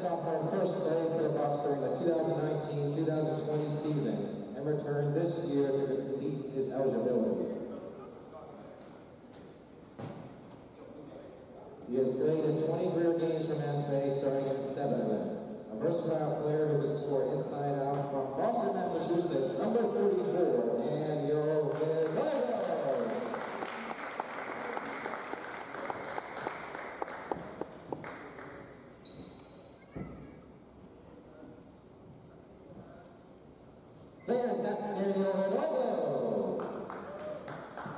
sophomore first played for the Bucs during the 2019-2020 season and returned this year to complete his eligibility. He has played in 20 career games for Mass Bay, starting in 7 of them. A versatile player who can score inside out from Boston, Massachusetts, number 34, and your winner. Fans, that's Daniel Hidalgo.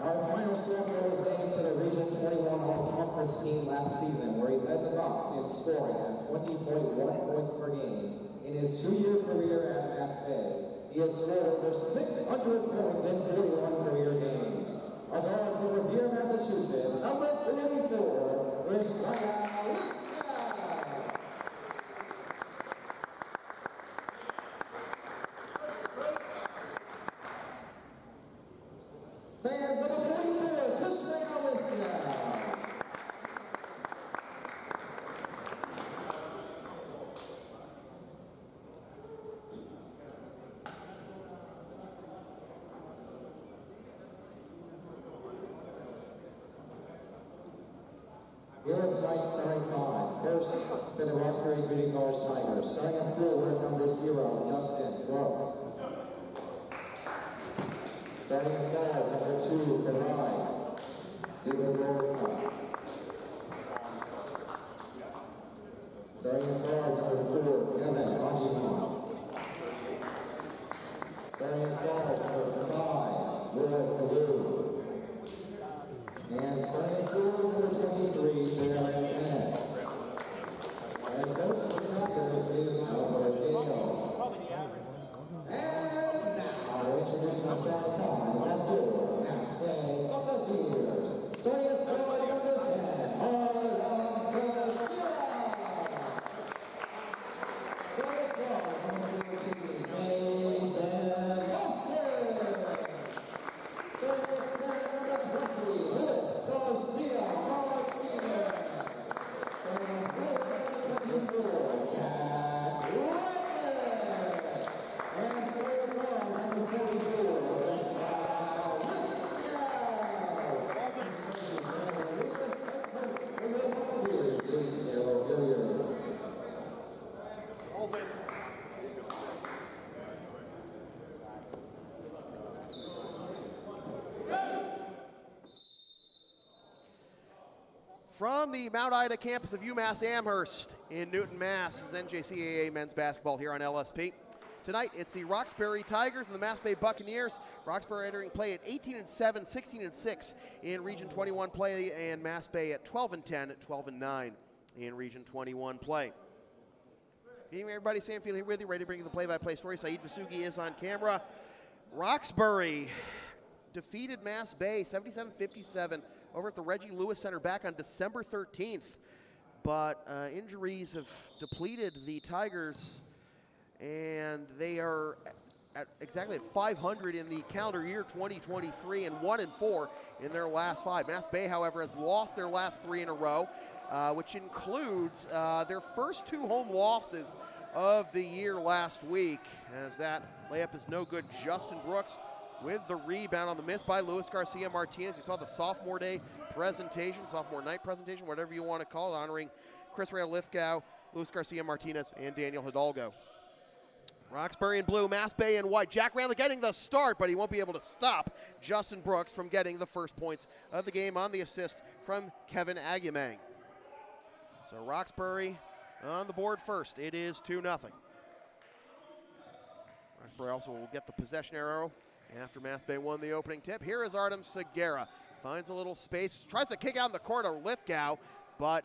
Our final sophomore was named to the Region 21 All-Conference team last season, where he led the Bucs in scoring at 20.1 points per game. In his 2-year career at Mass Bay, he has scored over 600 points in 41 career games. A guard from Revere, Massachusetts, number 34, is Ryan. Here are tonight's starting 5. First, for the Roxbury Community College Tigers, starting at forward, number 0, Justin Brooks. Starting at guard, number 2, Karai Zubin. Starting at guard, number 4, Kevin Ajima. Starting at guard, number 5, Will Kalu. And starting at forward, number 23, Jared Bennett. And coach for the Tigers is Albert Gale. And now, introducing our starting 5 at forward, Mass Bay Buccaneers. Starting at forward, number 10, Arlon Sevilla. Starting at guard, number 14, Mason Wilson. Starting at center, number 20, Lewis Garcia Martinez. Starting at forward, number 24, Jack Ryan. And starting at guard, number 44, Rafael Lithgow. The Buccaneers is Errol Hilliard. From the Mount Ida campus of UMass Amherst in Newton, Mass. is NJCAA men's basketball here on LSP. Tonight, it's the Roxbury Tigers and the Mass Bay Buccaneers. Roxbury entering play at 18-7, 16-6 in Region 21 play, and Mass Bay at 12-10, 12-9 in Region 21 play. Good evening, everybody. Sam Field here with you, ready to bring you the play-by-play story. Saeed Vasugi is on camera. Roxbury defeated Mass Bay 77-57 over at the Reggie Lewis Center back on December 13th. But injuries have depleted the Tigers, and they are exactly at 500 in the calendar year 2023 and 1-4 in their last 5. Mass Bay, however, has lost their last 3 in a row, which includes their first 2 home losses of the year last week, as that layup is no good. Justin Brooks with the rebound on the miss by Luis Garcia Martinez. You saw the sophomore day presentation, sophomore night presentation, whatever you want to call it, honoring Chris Ray Lithgow, Luis Garcia Martinez, and Daniel Hidalgo. Roxbury in blue, Mass Bay in white. Jack Randall getting the start, but he won't be able to stop Justin Brooks from getting the first points of the game on the assist from Kevin Aguimang. So Roxbury on the board first. It is 2-0. Roxbury also will get the possession arrow after Mass Bay won the opening tip. Here is Artem Segura. Finds a little space, tries to kick out in the corner, Lithgow, but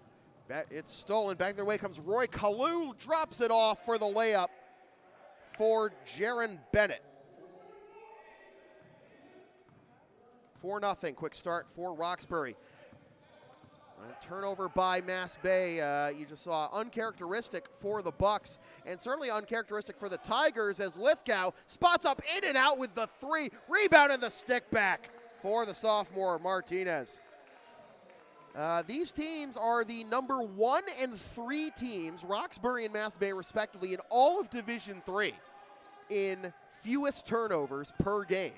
it's stolen. Back their way comes Roy Kalu, drops it off for the layup for Jaron Bennett. 4-0, quick start for Roxbury. A turnover by Mass Bay. You just saw uncharacteristic for the Bucks, and certainly uncharacteristic for the Tigers, as Lithgow spots up in and out with the 3. Rebound and the stick back for the sophomore Martinez. These teams are the number 1 and 3 teams, Roxbury and Mass Bay respectively, in all of Division III in fewest turnovers per game.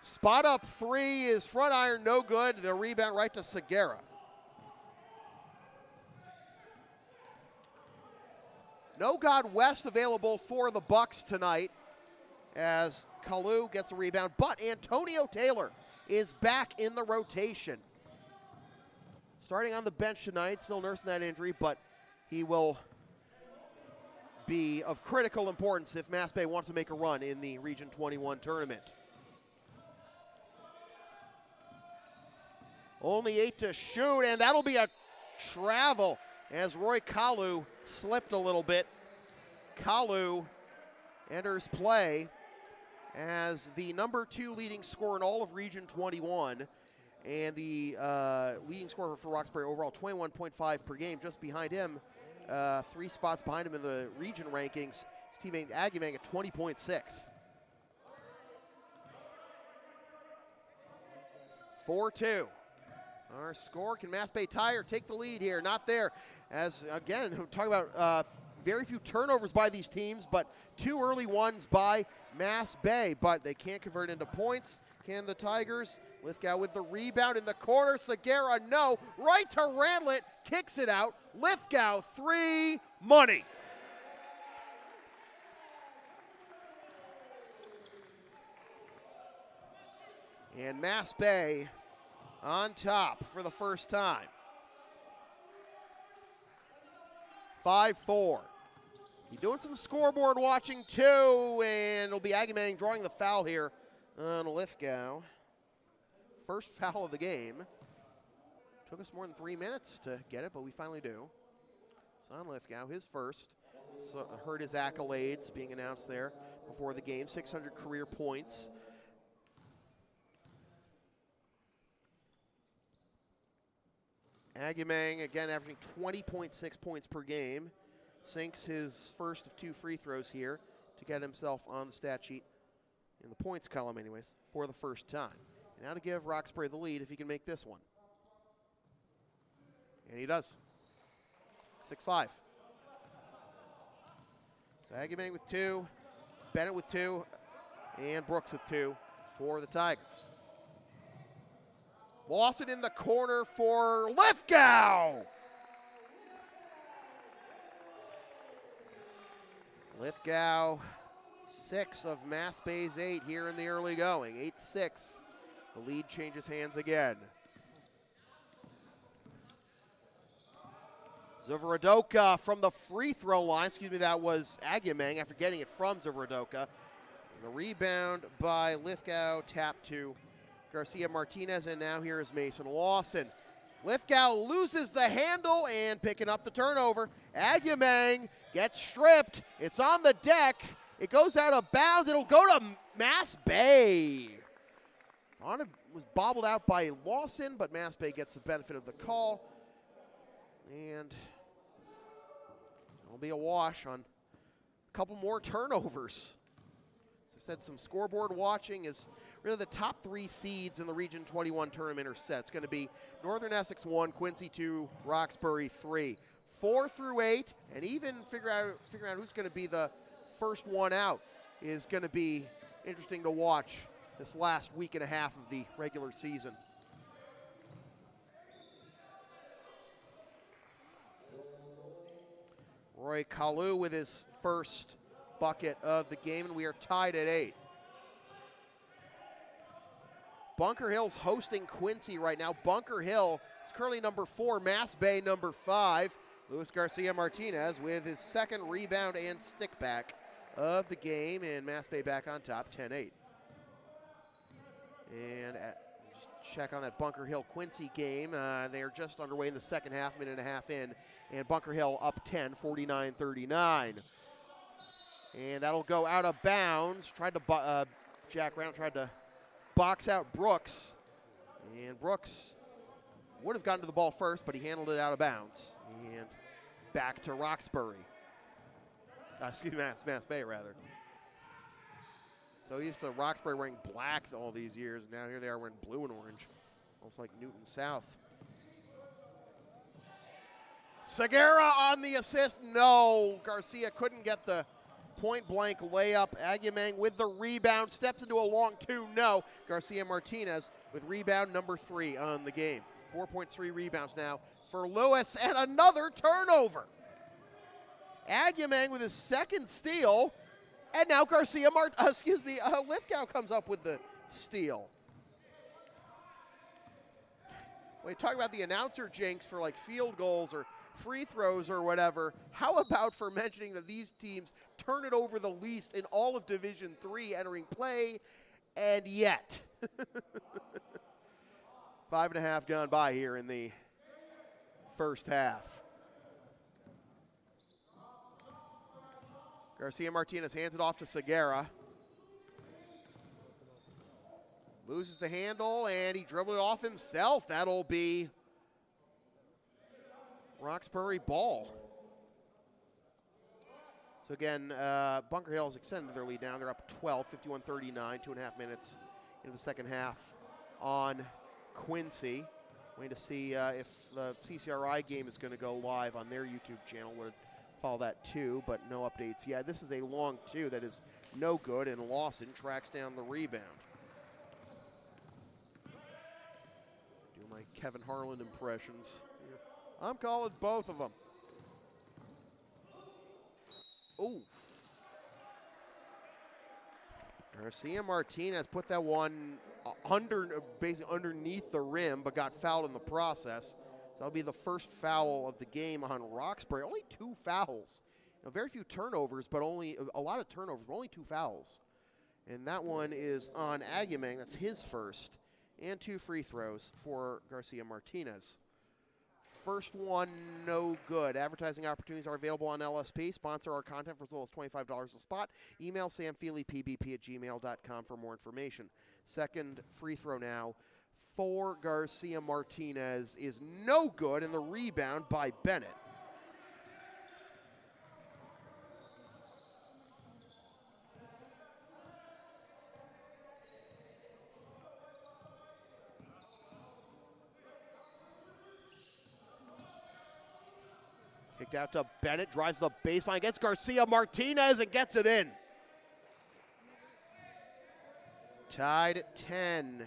Spot up 3 is front iron, no good. The rebound right to Segura. No God West available for the Bucks tonight as Kalu gets a rebound, but Antonio Taylor is back in the rotation. Starting on the bench tonight, still nursing that injury, but he will be of critical importance if Mass Bay wants to make a run in the Region 21 tournament. Only 8 to shoot, and that'll be a travel as Roy Kalu slipped a little bit. Kalu enters play as the number 2 leading scorer in all of Region 21, and the leading scorer for Roxbury overall, 21.5 per game. Just behind him, 3 spots behind him in the region rankings, his teammate Agumang at 20.6. 4-2. Our score, can Mass Bay tie or take the lead here? Not there. As, again, we're talking about very few turnovers by these teams, but 2 early ones by Mass Bay, but they can't convert into points. Can the Tigers? Lithgow with the rebound in the corner. Segura, no. Right to Randlet, kicks it out. Lithgow, 3, money. And Mass Bay on top for the first time. 5-4. You're doing some scoreboard watching too, and it'll be Agumang drawing the foul here on Lithgow. First foul of the game. Took us more than 3 minutes to get it, but we finally do. It's on Lithgow, his first. So heard his accolades being announced there before the game. 600 career points. Agumang, again, averaging 20.6 points per game. Sinks his first of 2 free throws here to get himself on the stat sheet, in the points column anyways, for the first time. Now to give Roxbury the lead if he can make this one. And he does. 6-5. So Agumang with 2, Bennett with 2, and Brooks with 2 for the Tigers. Lawson in the corner for Lithgow. Lithgow, 6 of Mass Bay's 8 here in the early going. 8-6. The lead changes hands again. Zuvaradoka from the free throw line. Excuse me, that was Agumang after getting it from Zuvaradoka. The rebound by Lithgow, tap to Garcia Martinez, and now here is Mason Lawson. Lithgow loses the handle and picking up the turnover. Agumang gets stripped. It's on the deck. It goes out of bounds. It'll go to Mass Bay. Thought it was bobbled out by Lawson, but Mass Bay gets the benefit of the call. And it'll be a wash on a couple more turnovers. As I said, some scoreboard watching is really the top 3 seeds in the Region 21 tournament are set. It's going to be Northern Essex 1, Quincy 2, Roxbury 3. 4 through 8, and even figuring out who's going to be the first one out is going to be interesting to watch this last week and a half of the regular season. Roy Kalu with his first bucket of the game, and we are tied at 8. Bunker Hill's hosting Quincy right now. Bunker Hill is currently number 4, Mass Bay number 5. Luis Garcia Martinez with his 2nd rebound and stick back of the game, and Mass Bay back on top, 10-8. And just check on that Bunker Hill Quincy game. They are just underway in the second half, minute and a half in, and Bunker Hill up 10, 49-39. And that'll go out of bounds. Jack Brown tried to box out Brooks, and Brooks would have gotten to the ball first, but he handled it out of bounds. And back to Roxbury. Excuse me, Mass Bay, rather. So used to Roxbury wearing black all these years, and now here they are wearing blue and orange. Almost like Newton South. Segura on the assist. No, Garcia couldn't get the point-blank layup. Aguimang with the rebound. Steps into a long two. No. Garcia Martinez with rebound number 3 on the game. 4.3 rebounds now for Lewis, and another turnover. Aguimang with his second steal, and now Lithgow comes up with the steal. When you talk about the announcer jinx for like field goals or free throws or whatever, how about for mentioning that these teams turn it over the least in all of Division III entering play, and yet 5.5 gone by here in the first half. Garcia Martinez hands it off to Segura. Loses the handle, and he dribbled it off himself. That'll be Roxbury ball. So again, Bunker Hill has extended their lead down. They're up 12, 51-39, 2.5 minutes into the second half on Quincy. Waiting to see if the CCRI game is going to go live on their YouTube channel. Would follow that too, but no updates yet. This is a long two that is no good, and Lawson tracks down the rebound. Do my Kevin Harlan impressions. I'm calling both of them. Ooh. Garcia Martinez put that one basically underneath the rim, but got fouled in the process. So that'll be the first foul of the game on Roxbury. Only 2 fouls. Very few turnovers, but only a lot of turnovers, but only 2 fouls. And that one is on Aguimang. That's his first. And 2 free throws for Garcia Martinez. First one, no good. Advertising opportunities are available on LSP. Sponsor our content for as little as $25 a spot. Email samfeelypbp@gmail.com for more information. Second free throw now for Garcia Martinez is no good, and the rebound by Bennett. Kicked out to Bennett, drives the baseline, gets Garcia Martinez and gets it in. Tied at 10.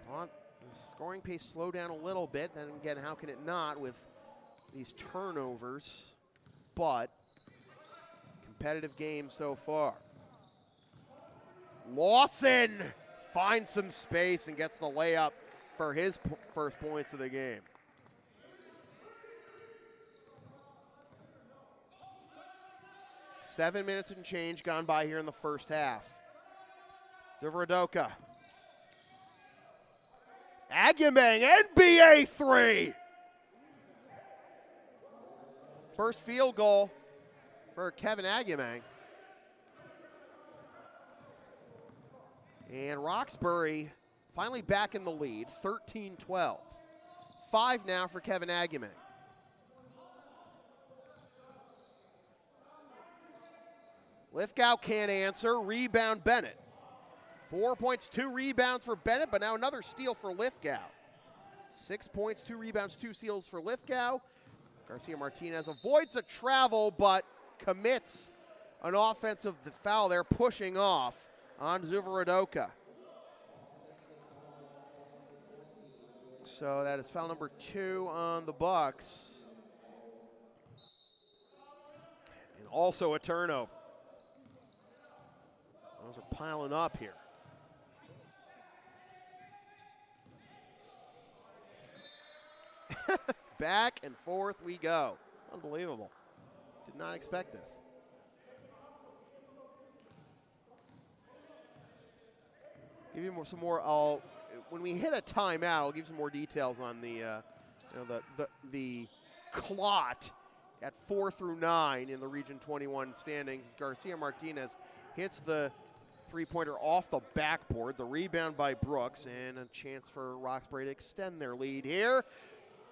Thought the scoring pace slowed down a little bit. Then again, how can it not with these turnovers? But competitive game so far. Lawson finds some space and gets the layup for his first points of the game. Seven minutes and change gone by here in the first half. Zivradoka. Aguimang, NBA 3. First field goal for Kevin Aguimang. And Roxbury finally back in the lead, 13-12. 5 now for Kevin Aguimang. Lithgow can't answer. Rebound Bennett. 4 points, 2 rebounds for Bennett, but now another steal for Lithgow. 6 points, 2 rebounds, 2 steals for Lithgow. Garcia Martinez avoids a travel, but commits an offensive foul there, pushing off on Zivradoka. So that is foul number 2 on the Bucks. And also a turnover. Those are piling up here. Back and forth we go. Unbelievable. Did not expect this. Give you some more. When we hit a timeout, I'll give some more details on the clot at 4 through 9 in the Region 21 standings. Garcia Martinez hits the three-pointer off the backboard. The rebound by Brooks, and a chance for Roxbury to extend their lead here.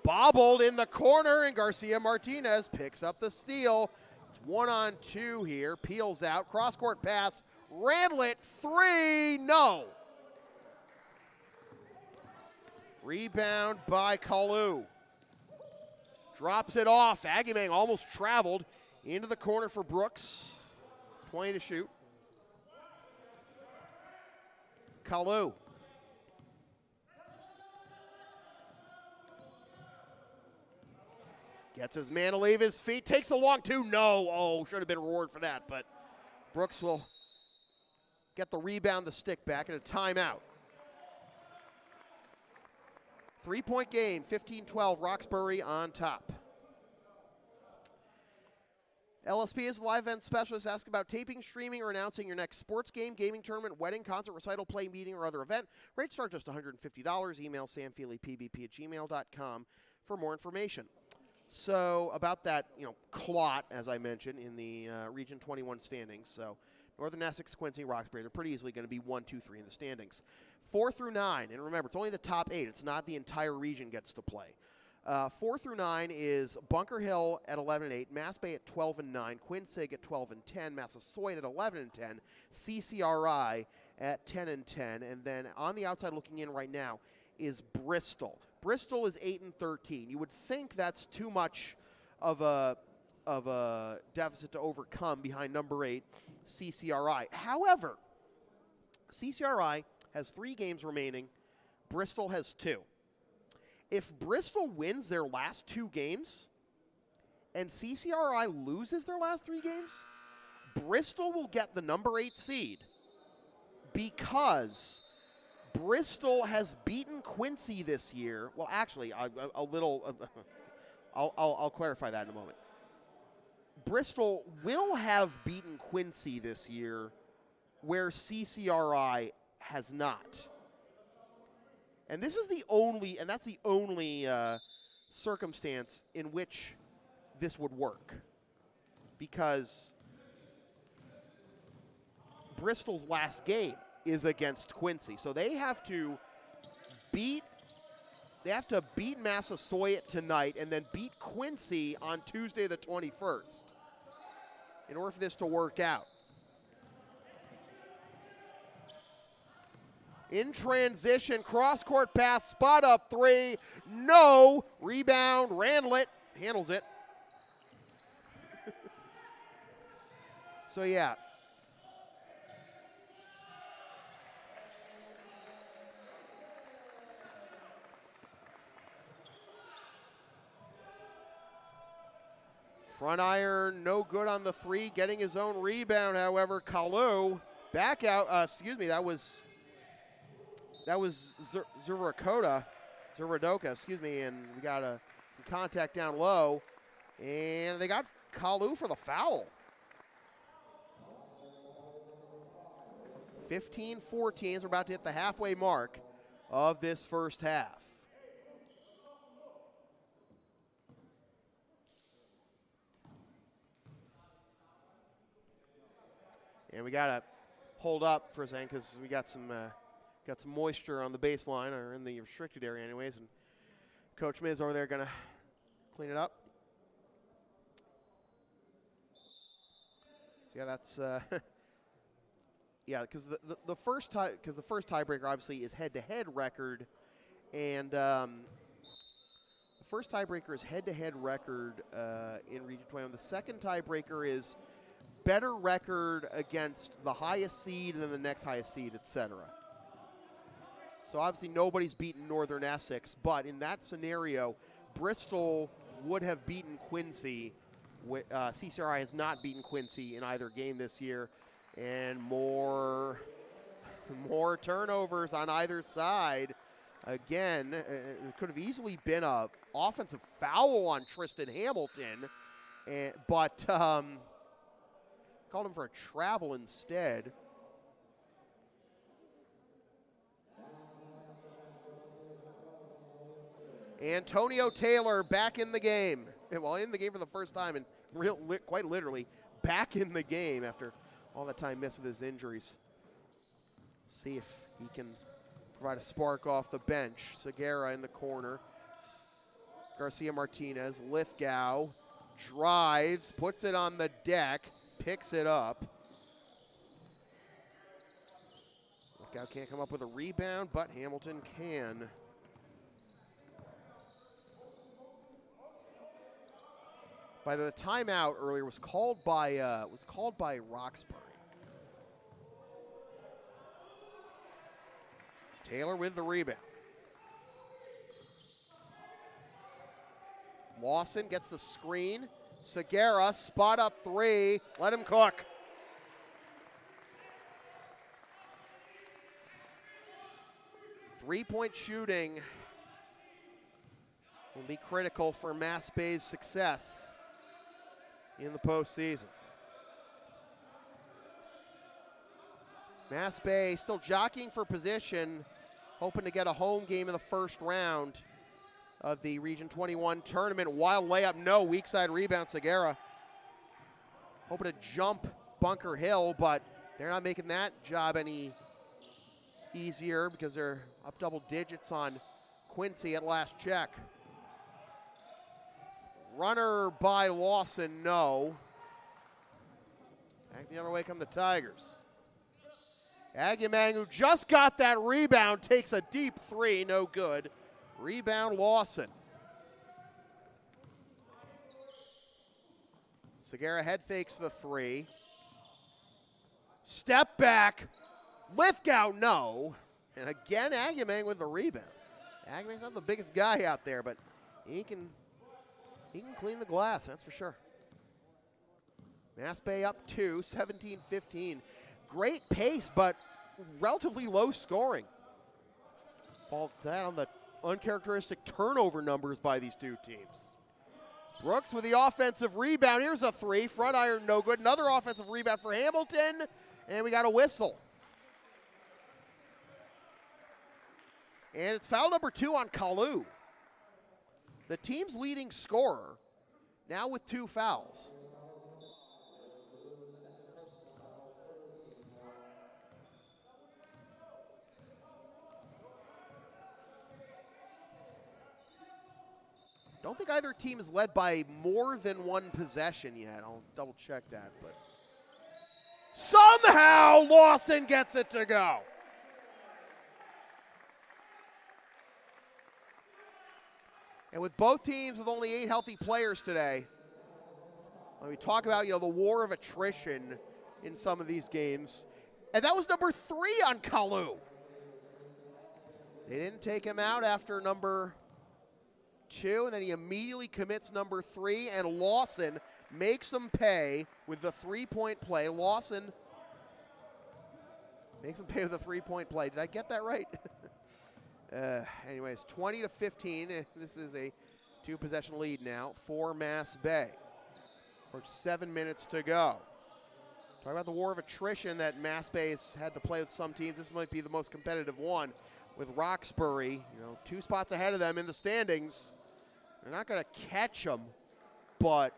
Bobbled in the corner, and Garcia Martinez picks up the steal. It's 1-on-2 here. Peels out. Cross-court pass. Randlet, 3, no. Rebound by Kalu. Drops it off. Agumang almost traveled into the corner for Brooks. 20 to shoot. Kalu. Gets his man to leave his feet. Takes the long two. No. Oh, should have been a reward for that. But Brooks will get the rebound, the stick back, and a timeout. 3-point game, 15-12, Roxbury on top. LSP is a live event specialist. Ask about taping, streaming, or announcing your next sports game, gaming tournament, wedding, concert, recital, play, meeting, or other event. Rates start just $150. Email samfeelypbp@gmail.com for more information. So about that, clot, as I mentioned, in the Region 21 standings. So Northern Essex, Quincy, Roxbury, they're pretty easily going to be 1, 2, 3 in the standings. 4 through 9, and remember, it's only the top 8. It's not the entire region gets to play. 4 through 9 is Bunker Hill at 11-8, Mass Bay at 12-9, Quinsig at 12-10, Massasoit at 11-10, CCRI at 10-10, and then on the outside looking in right now is Bristol. Bristol is 8-13. You would think that's too much of a deficit to overcome behind number 8, CCRI. However, CCRI has 3 games remaining. Bristol has 2. If Bristol wins their last 2 games and CCRI loses their last 3 games, Bristol will get the number 8 seed because Bristol has beaten Quincy this year. Well, actually, I'll clarify that in a moment. Bristol will have beaten Quincy this year where CCRI has not. And this is the only, and that's the only circumstance in which this would work. Because Bristol's last game is against Quincy. So they have to beat Massasoit tonight and then beat Quincy on Tuesday the 21st in order for this to work out. In transition, cross-court pass, spot up 3, no, rebound, Randlett handles it. So yeah. Front iron, no good on the 3, getting his own rebound, however, Kalu back out, that was Zuradoka, and we got some contact down low, and they got Kalu for the foul. 15-14 as we're about to hit the halfway mark of this first half. And we got to hold up for a second because we got some moisture on the baseline, or in the restricted area anyways, and Coach Miz over there going to clean it up. So yeah, that's yeah, because the first tiebreaker obviously is head-to-head record, and the first tiebreaker is head-to-head record in Region 21. The second tiebreaker is better record against the highest seed and then the next highest seed, etc. So obviously nobody's beaten Northern Essex, but in that scenario, Bristol would have beaten Quincy. CCRI has not beaten Quincy in either game this year, and more turnovers on either side. Again, it could have easily been an offensive foul on Tristan Hamilton, but called him for a travel instead. Antonio Taylor back in the game. Well, in the game for the first time, and quite literally back in the game after all that time missed with his injuries. See if he can provide a spark off the bench. Segura in the corner. Garcia Martinez, Lithgow, drives, puts it on the deck, picks it up. Lithgow can't come up with a rebound, but Hamilton can. By the timeout earlier was called by Roxbury. Taylor with the rebound. Lawson gets the screen. Segura, spot up three. Let him cook. Three-point shooting will be critical for Mass Bay's success in the postseason. Mass Bay still jockeying for position, hoping to get a home game in the first round of the Region 21 tournament. Wild layup, no. Weak side rebound, Segura. Hoping to jump Bunker Hill, but they're not making that job any easier because they're up double digits on Quincy at last check. Runner by Lawson, no. Back the other way come the Tigers. Aguimang, who just got that rebound, takes a deep three, no good. Rebound Lawson. Segura head fakes the three. Step back. Lithgow, no. And again, Aguimang with the rebound. Aguimang's not the biggest guy out there, but he can clean the glass, that's for sure. Mass Bay up 2, 17-15. Great pace, but relatively low scoring. Fault that on the uncharacteristic turnover numbers by these two teams. Brooks with the offensive rebound. Here's a three. Front iron, no good. Another offensive rebound for Hamilton, and we got a whistle. And it's foul number 2 on Kalu. The team's leading scorer, now with 2 fouls. Don't think either team is led by more than 1 possession yet. I'll double check that, but somehow Lawson gets it to go. And with both teams with only 8 healthy players today, when we talk about, the war of attrition in some of these games, and that was number 3 on Kalu. They didn't take him out after number 2, and then he immediately commits number 3, and Lawson makes them pay with the 3-point play. Lawson makes them pay with a 3-point play. Did I get that right? Anyways, 20-15. This is a 2-possession lead now for Mass Bay. For 7 minutes to go. Talk about the war of attrition that Mass Bay's had to play with some teams. This might be the most competitive one with Roxbury, 2 spots ahead of them in the standings. They're not going to catch them, but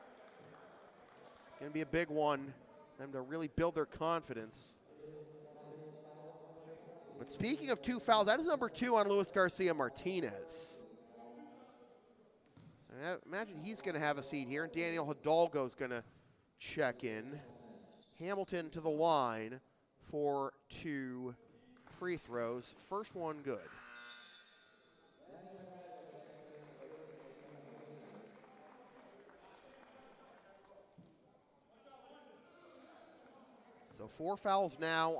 it's going to be a big one for them to really build their confidence. But speaking of 2 fouls, that is number 2 on Luis Garcia Martinez. So I imagine he's going to have a seat here, and Daniel Hidalgo's going to check in. Hamilton to the line for 2 free throws. First one good. So 4 fouls now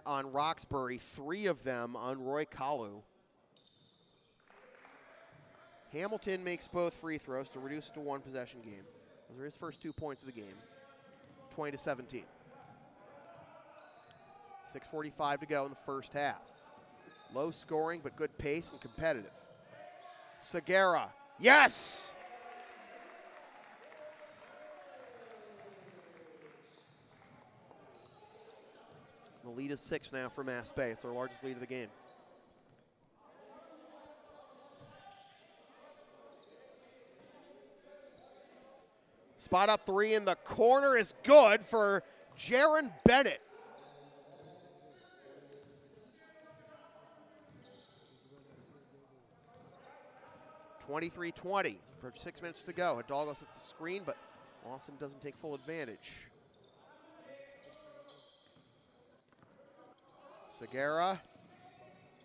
on Roxbury, 3 of them on Roy Kalu. Hamilton makes both free throws to reduce it to 1 possession game. Those are his first 2 points of the game. 20-17. 6:45 to go in the first half. Low scoring, but good pace and competitive. Segura, yes! The lead is 6 now for Mass Bay. It's their largest lead of the game. Spot up 3 in the corner is good for Jaron Bennett. (23-20). Approach 6 minutes to go. Hidalgo sets the screen, but Lawson doesn't take full advantage. Segura.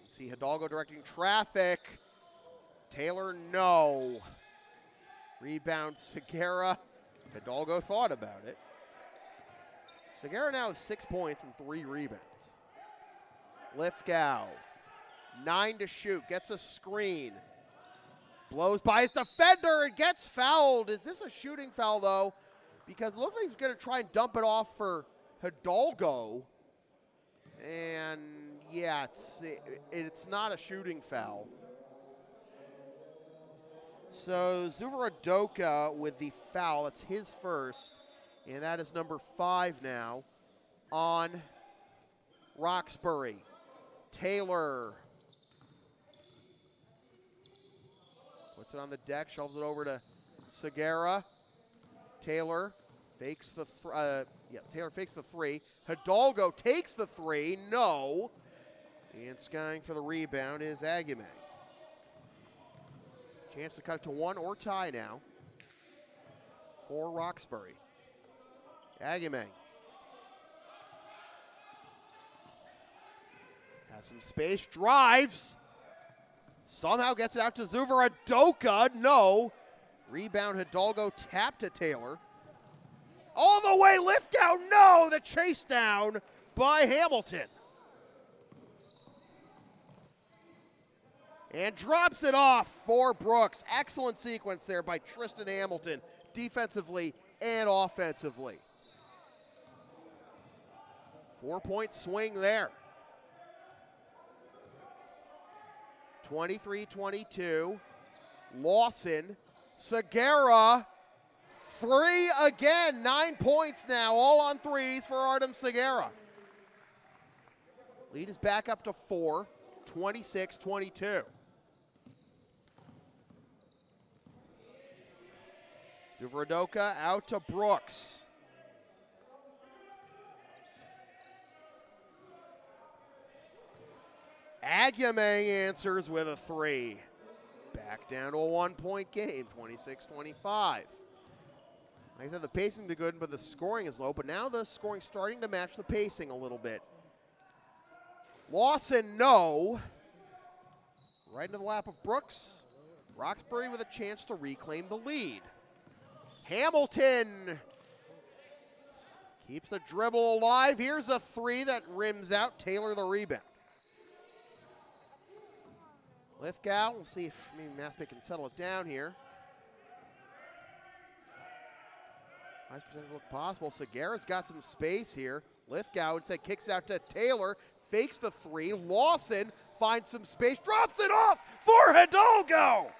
See Hidalgo directing traffic. Taylor, no. Rebound, Segura. Hidalgo thought about it. Segura now has 6 points and 3 rebounds. Lithgow, 9 to shoot, gets a screen. Blows by his defender and gets fouled. Is this a shooting foul, though? Because it looks like he's going to try and dump it off for Hidalgo. And, yeah, it's not a shooting foul. So Zuvarodoka with the foul. It's his first. And that is number 5 now on Roxbury. Taylor puts it on the deck, shovels it over to Segura. Taylor fakes the Taylor fakes the 3. Hidalgo takes the 3. No. And skying for the rebound is Aguimen. Chance to cut it to 1 or tie now for Roxbury. Aguimen has some space, drives. Somehow gets it out to Zuvarodoka. No. Rebound, Hidalgo tapped to Taylor. All the way, Lithgow. No. The chase down by Hamilton. And drops it off for Brooks. Excellent sequence there by Tristan Hamilton, defensively and offensively. 4-point swing there. 23-22. Lawson. Segura. 3 again. 9 points now. All on threes for Artem Segura. Lead is back up to 4. 26-22. Zuvarodoka out to Brooks. Aguimen answers with a 3. Back down to a 1-point game, 26-25. Like I said, the pacing is good, but the scoring is low. But now the scoring starting to match the pacing a little bit. Lawson, no. Right into the lap of Brooks. Roxbury with a chance to reclaim the lead. Hamilton keeps the dribble alive. Here's a 3 that rims out. Taylor the rebound. Lithgow, we'll see if maybe Maspay can settle it down here. Nice percentage look possible. Segura's got some space here. Lithgow instead kicks it out to Taylor. Fakes the 3. Lawson finds some space. Drops it off for Hidalgo.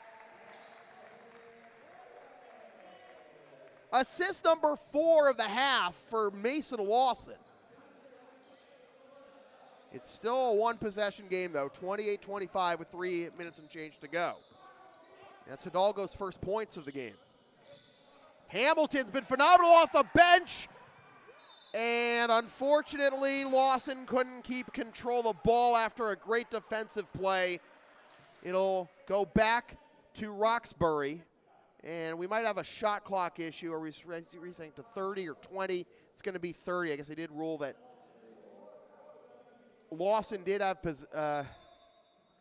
Assist number 4 of the half for Mason Lawson. It's still a 1-possession game, though. 28-25 with 3 minutes and change to go. That's Hidalgo's first points of the game. Hamilton's been phenomenal off the bench. And unfortunately, Lawson couldn't keep control of the ball after a great defensive play. It'll go back to Roxbury. And we might have a shot clock issue. Are we resetting to 30 or 20? It's going to be 30. I guess they did rule that Lawson did have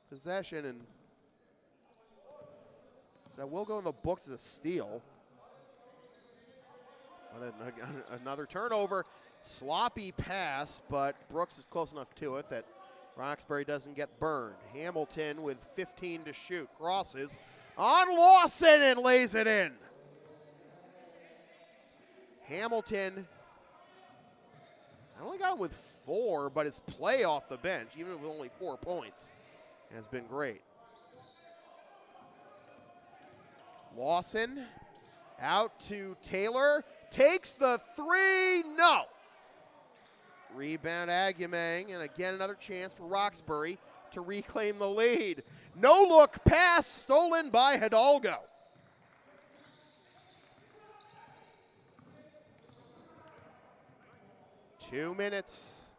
possession, and so that will go in the books as a steal. Another turnover. Sloppy pass, but Brooks is close enough to it that Roxbury doesn't get burned. Hamilton with 15 to shoot. Crosses on Lawson and lays it in. Hamilton not only got him with 4, but his play off the bench, even with only 4 points, has been great. Lawson out to Taylor. Takes the 3. No. Rebound Aguimen, and again another chance for Roxbury to reclaim the lead. No look pass stolen by Hidalgo. Two minutes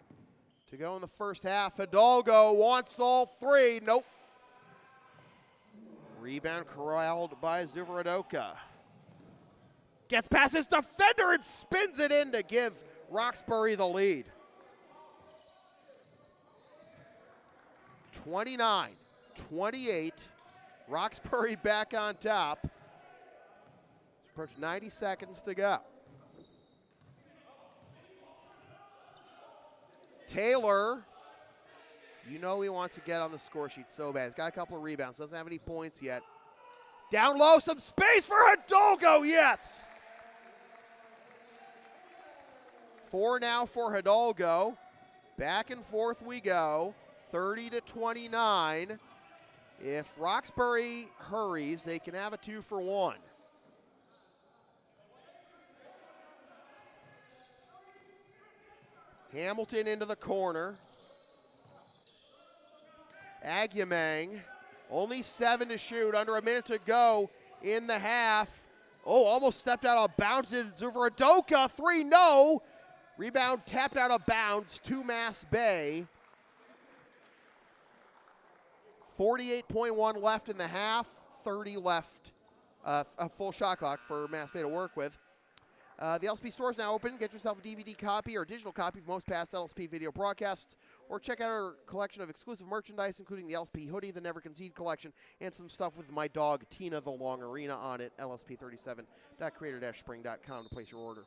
to go in the first half. Hidalgo wants all 3. Nope. Rebound corralled by Zuvarodoka. Gets past his defender and spins it in to give Roxbury the lead. 29-28. Roxbury back on top. Approach 90 seconds to go. Taylor, you know he wants to get on the score sheet so bad. He's got a couple of rebounds, doesn't have any points yet. Down low, some space for Hidalgo, yes! 4 now for Hidalgo. Back and forth we go, 30-29. If Roxbury hurries, they can have a 2-for-1. Hamilton into the corner. Agyemang, only 7 to shoot, under a minute to go in the half. Oh, almost stepped out of bounds. Zuver Adoka, 3, no. Rebound tapped out of bounds to Mass Bay. 48.1 left in the half, 30 left, a full shot clock for Mass Bay to work with. The LSP store is now open. Get yourself a DVD copy or digital copy of most past LSP video broadcasts, or check out our collection of exclusive merchandise, including the LSP hoodie, the Never Concede collection, and some stuff with my dog, Tina the Long Arena, on it, lsp37.creator-spring.com to place your order.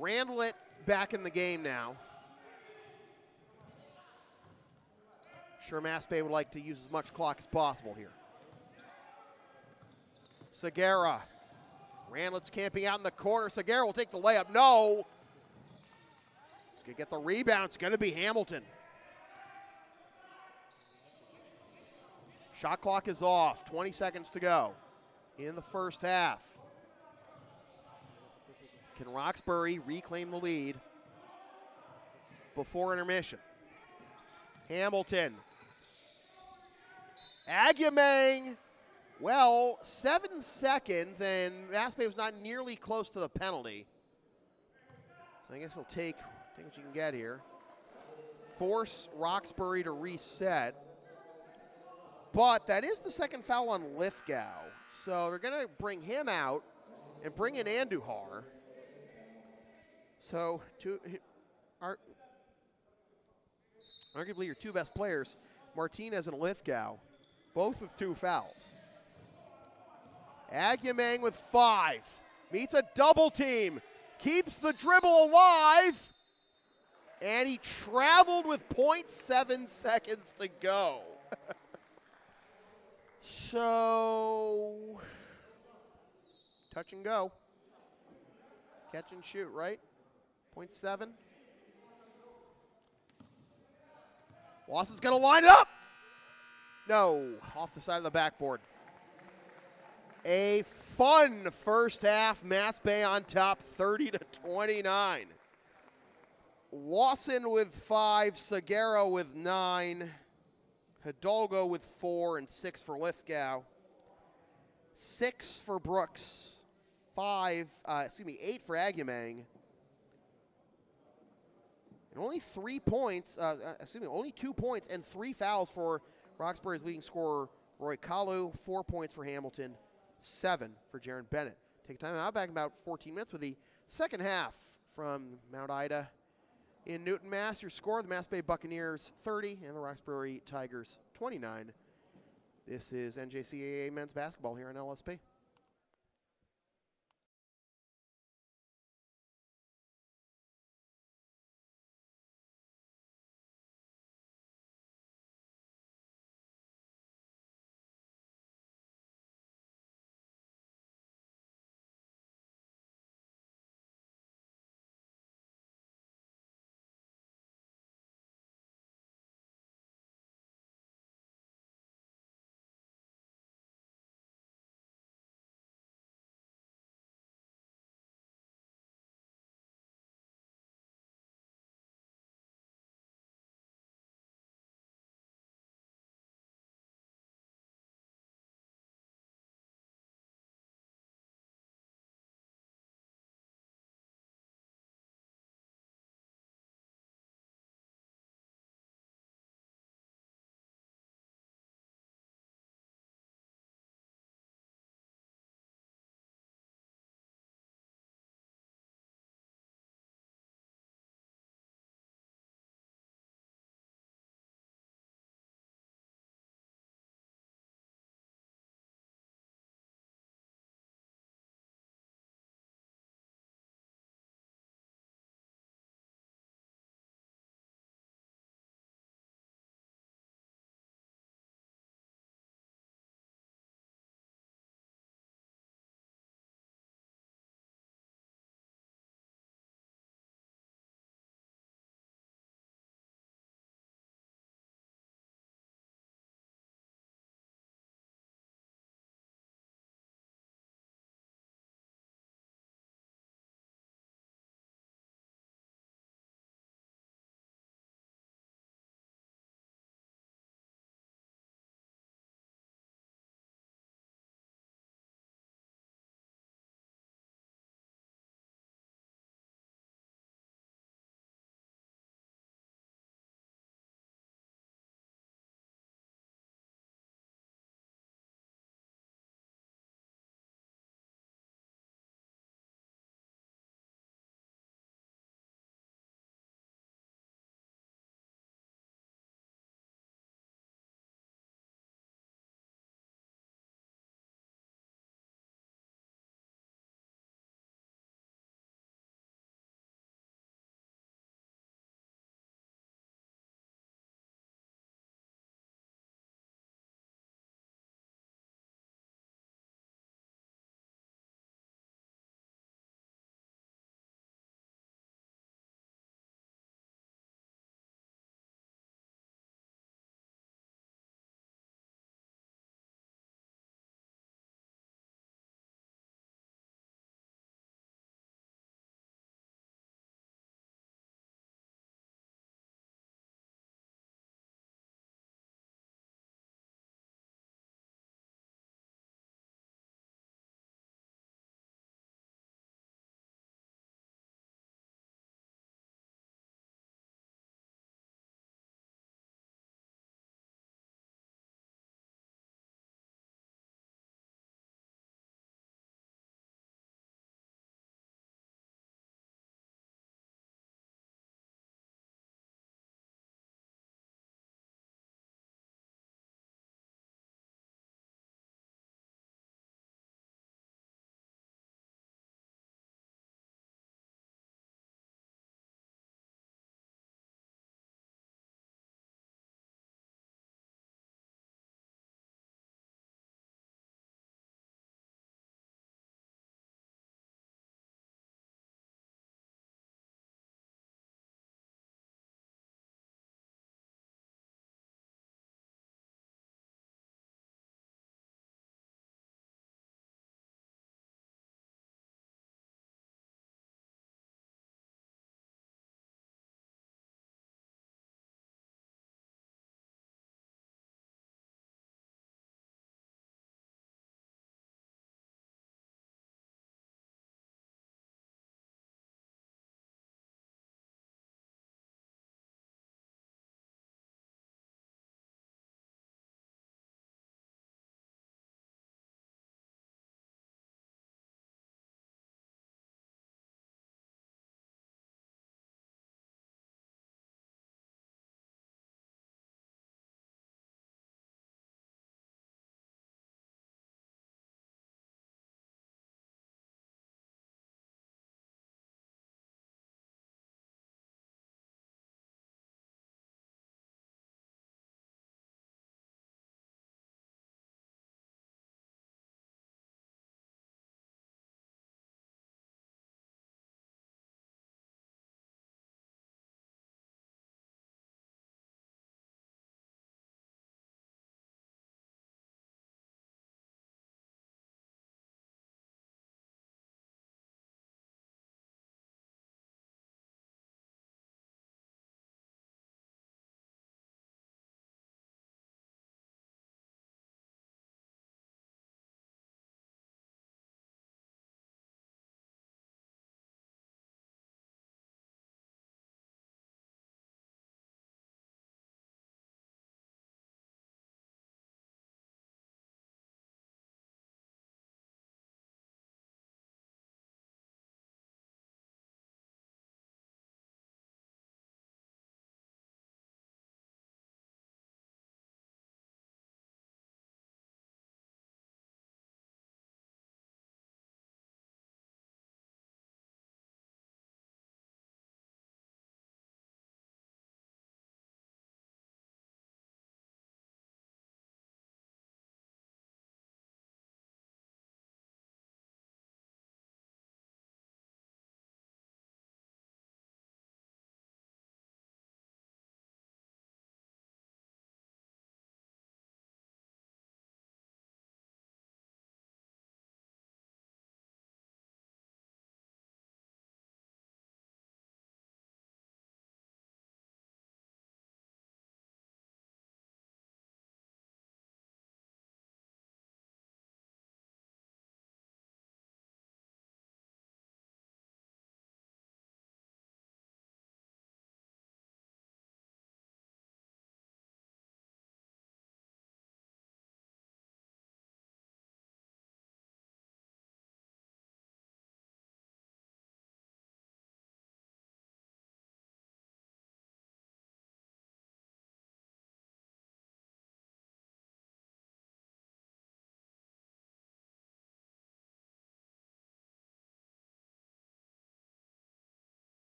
Randlett back in the game now. Sure, Mass Bay would like to use as much clock as possible here. Segura. Randlett's camping out in the corner. Segura will take the layup. No. He's going to get the rebound. It's going to be Hamilton. Shot clock is off. 20 seconds to go in the first half. Can Roxbury reclaim the lead before intermission? Hamilton. Agyemang. Well, 7 seconds, and Mass Bay was not nearly close to the penalty. So I guess he'll take what you can get here. Force Roxbury to reset. But that is the second foul on Lithgow. So they're going to bring him out and bring in Andujar. So arguably your 2 best players, Martinez and Lithgow, both with 2 fouls. Agyemang with 5, meets a double team, keeps the dribble alive, and he traveled with 0.7 seconds to go. So, touch and go. Catch and shoot, right? 0.7. Lawson's gonna line it up. No, off the side of the backboard. A fun first half, Mass Bay on top, 30-29. Lawson with 5, Segura with 9, Hidalgo with 4 and 6 for Lithgow. 6 for Brooks, 8 for Agyemang. And only 3 points, only 2 points and 3 fouls for Roxbury's leading scorer, Roy Kalu. 4 points for Hamilton, 7 for Jaron Bennett. Take time out, back in about 14 minutes with the second half from Mount Ida in Newton, Mass. Your score, the Mass Bay Buccaneers 30 and the Roxbury Tigers 29. This is NJCAA men's basketball here on LSP.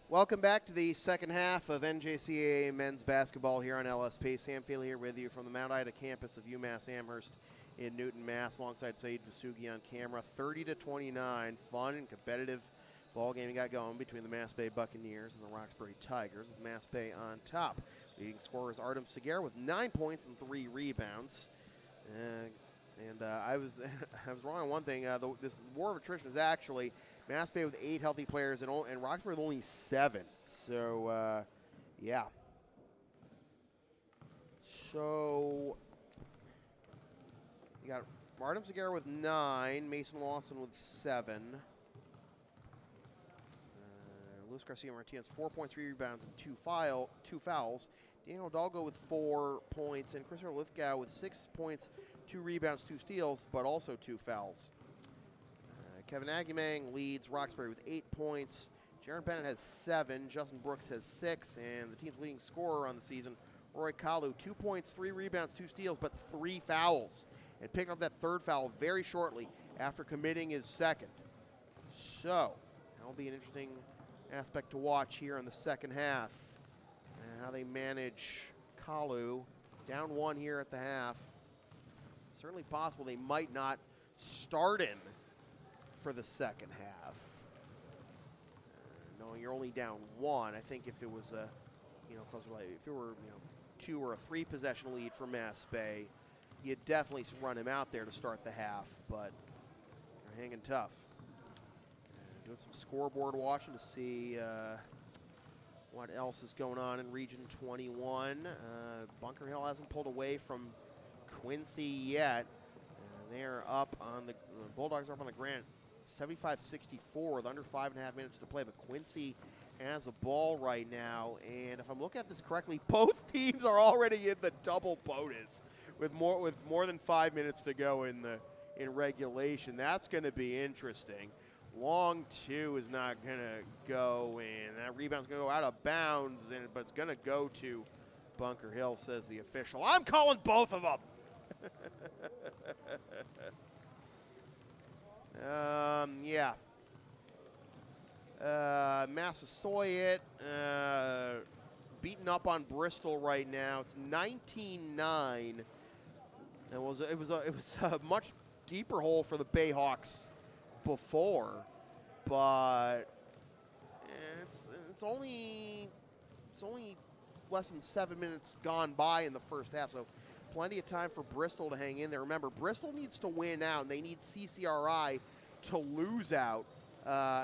Welcome back to the second half of NJCAA men's basketball here on LSP. Sam Feely here with you from the Mount Ida campus of UMass Amherst in Newton, Mass, alongside Saeed Vasugi on camera. 30-29, fun and competitive ball game got going between the Mass Bay Buccaneers and the Roxbury Tigers, with Mass Bay on top. Leading scorer is Artem Seguer with 9 points and 3 rebounds. I was wrong on one thing. This war of attrition is actually Mass Bay with 8 healthy players and Roxbury with only 7. So, yeah. So, you got Artem Seguer with 9, Mason Lawson with 7. Luis Garcia Martinez, 4 points, 3 rebounds, and 2 fouls. Daniel Dalgo with 4 points, and Christopher Lithgow with 6 points, 2 rebounds, 2 steals, but also 2 fouls. Kevin Agumang leads Roxbury with 8 points. Jaron Bennett has 7. Justin Brooks has 6. And the team's leading scorer on the season, Roy Kalu, 2 points, 3 rebounds, 2 steals, but 3 fouls. And picking up that 3rd foul very shortly after committing his 2nd. So, that'll be an interesting aspect to watch here in the second half. And how they manage Kalu. Down 1 here at the half. It's certainly possible they might not start in for the second half. Knowing you're only down 1, I think if it was a, closer, like if it were, 2 or a 3 possession lead for Mass Bay, you'd definitely run him out there to start the half, but they're hanging tough. Doing some scoreboard watching to see what else is going on in Region 21. Bunker Hill hasn't pulled away from Quincy yet. They're up on the Bulldogs are up on the Grant 75-64 with under 5.5 minutes to play, but Quincy has the ball right now, and if I'm looking at this correctly, both teams are already in the double bonus with more than 5 minutes to go in regulation. That's going to be interesting. Long 2 is not going to go in. That rebound's going to go out of bounds, but it's going to go to Bunker Hill, says the official. I'm calling both of them. Yeah. Massasoit beating up on Bristol right now. It's 19-9. It was a much deeper hole for the Bayhawks before, but it's only less than 7 minutes gone by in the first half, so plenty of time for Bristol to hang in there. Remember, Bristol needs to win out, and they need CCRI to lose out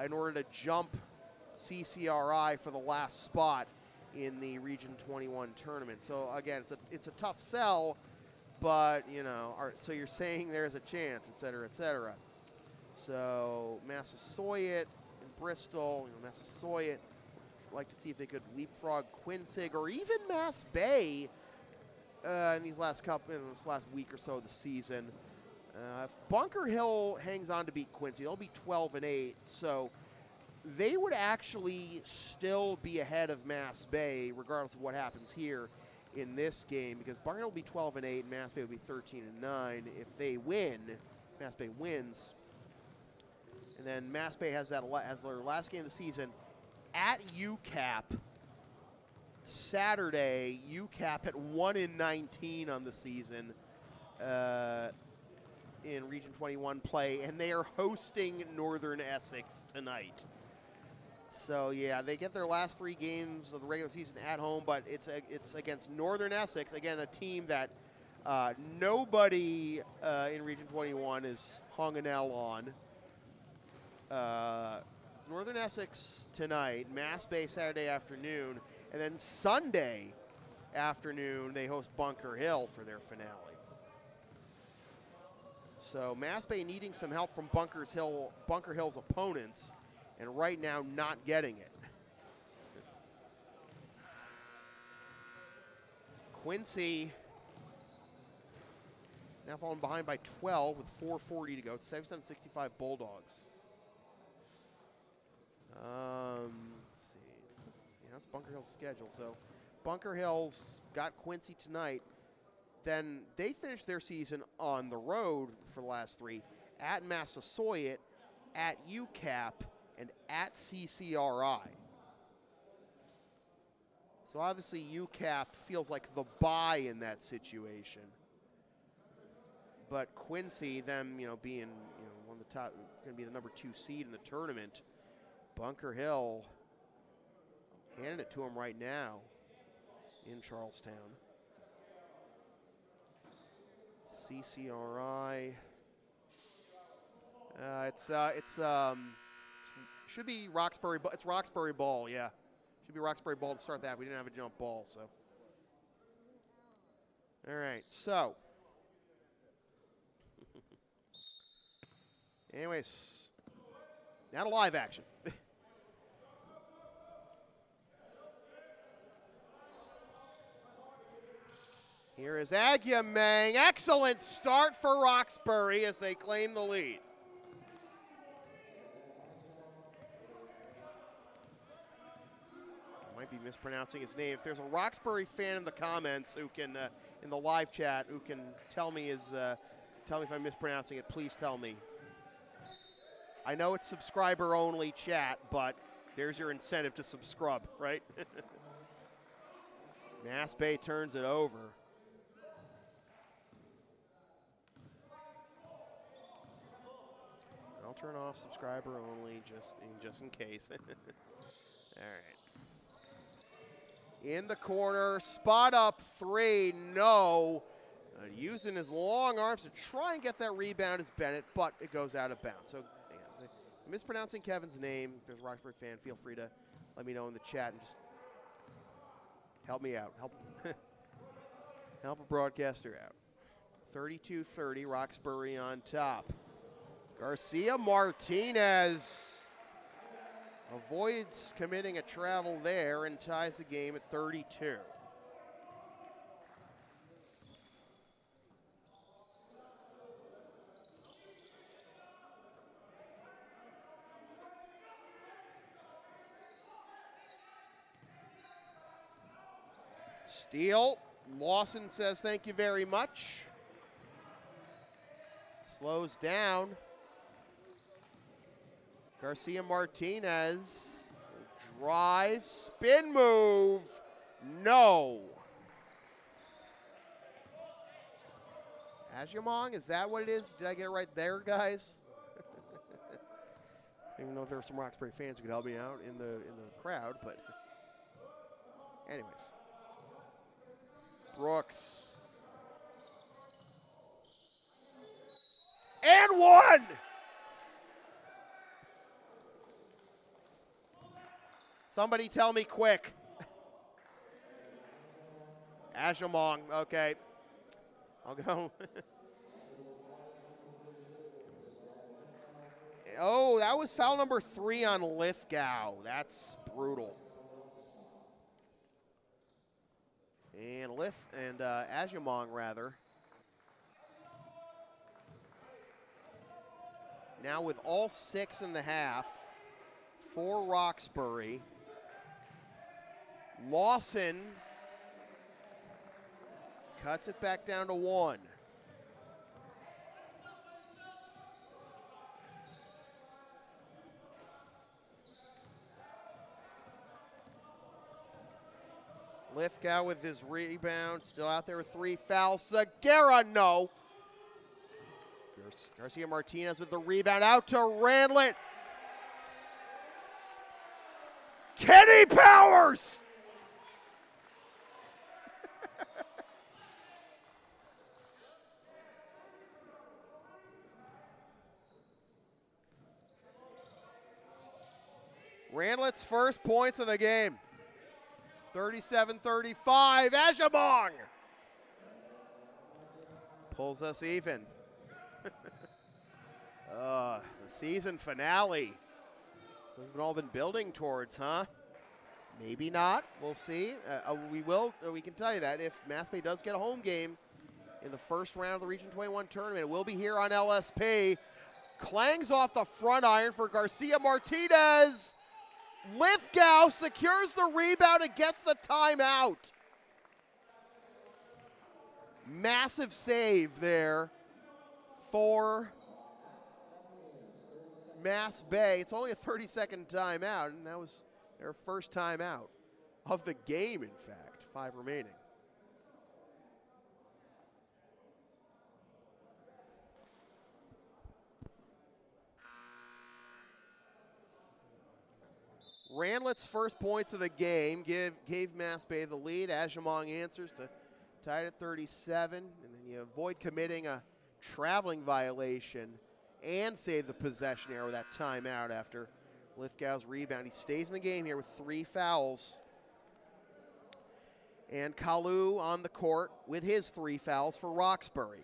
in order to jump CCRI for the last spot in the Region 21 tournament. So again, it's a tough sell, but so you're saying there's a chance, et cetera, et cetera. So Massasoit and Bristol, Massasoit like to see if they could leapfrog Quinsig or even Mass Bay in this last week or so of the season. If Bunker Hill hangs on to beat Quincy, they'll be 12-8. So they would actually still be ahead of Mass Bay, regardless of what happens here in this game, because Bunker Hill will be 12-8, and Mass Bay will be 13-9. If they win, Mass Bay wins. And then Mass Bay has their last game of the season at UCAP Saturday. UCAP at 1-19 on the season in Region 21 play, and they are hosting Northern Essex tonight. So yeah, they get their last 3 games of the regular season at home, but it's against Northern Essex, again a team that nobody in Region 21 is hung an L on. It's Northern Essex tonight, Mass Bay Saturday afternoon, and then Sunday afternoon they host Bunker Hill for their finale. So Mass Bay needing some help from Bunker Hill's opponents, and right now not getting it. Quincy is now falling behind by 12 with 4:40 to go. It's 77-65 Bulldogs. Let's see. That's Bunker Hill's schedule. So Bunker Hill's got Quincy tonight. Then they finish their season on the road for the last 3 at Massasoit, at UCAP, and at CCRI. So obviously UCAP feels like the bye in that situation. But Quincy, them, being, one of the top, going to be the number 2 seed in the tournament. Bunker Hill handing it to him right now in Charlestown. CCRI. Should be Roxbury. It's Roxbury ball, yeah. Should be Roxbury ball to start that. We didn't have a jump ball, so. All right, so. Anyways, now to live action. Here is Agyemang. Excellent start for Roxbury as they claim the lead. Might be mispronouncing his name. If there's a Roxbury fan in the comments who can, in the live chat, who can tell me if I'm mispronouncing it, please tell me. I know it's subscriber only chat, but there's your incentive to subscribe, right? Mass Bay turns it over. I'll turn off subscriber only just in case. All right. In the corner, spot up 3, no. Using his long arms to try and get that rebound is Bennett, but it goes out of bounds. So, yeah, mispronouncing Kevin's name. If there's a Roxbury fan, feel free to let me know in the chat and just help me out. Help a broadcaster out. 32-30, Roxbury on top. Garcia Martinez avoids committing a travel there and ties the game at 32. Steal. Lawson says thank you very much. Slows down. Garcia Martinez, drive, spin move, no. Agyemang, is that what it is? Did I get it right there, guys? I don't even know if there were some Roxbury fans who could help me out in the crowd, but anyways. Brooks. And one! Somebody tell me quick. Agyemang, okay. I'll go. Oh, that was foul number 3 on Lithgow. That's brutal. And Agyemang, rather. Now with all 6 in the half for Roxbury. Lawson cuts it back down to 1. Lithgow with his rebound, still out there with 3 fouls. Segura, no. Garcia Martinez with the rebound, out to Randlett. Kenny Powers! Randlett's first points of the game. 37-35, Agyemang pulls us even. The season finale. So it's all been building towards, huh? Maybe not. We'll see. We can tell you that if Mass Bay does get a home game in the first round of the Region 21 tournament, it will be here on LSP. Clangs off the front iron for Garcia Martinez. Lithgow secures the rebound and gets the timeout. Massive save there for Mass Bay. It's only a 30-second timeout, and that was their first timeout. of the game, in fact. 5 remaining. Randlett's first points of the game gave Mass Bay the lead. Ajamong answers to tie it at 37, and then you avoid committing a traveling violation and save the possession error with that timeout after Lithgow's rebound. He stays in the game here with 3 fouls. And Kalu on the court with his 3 fouls for Roxbury.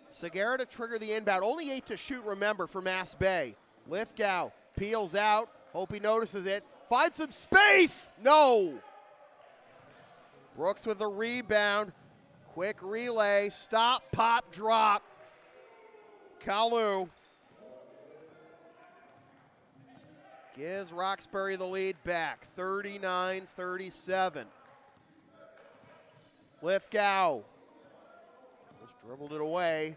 Segura to trigger the inbound. Only 8 to shoot, remember, for Mass Bay. Lithgow peels out. Hope he notices it. Finds some space. No. Brooks with the rebound. Quick relay. Stop, pop, drop. Kalu gives Roxbury the lead back. 39-37. Lithgow just dribbled it away.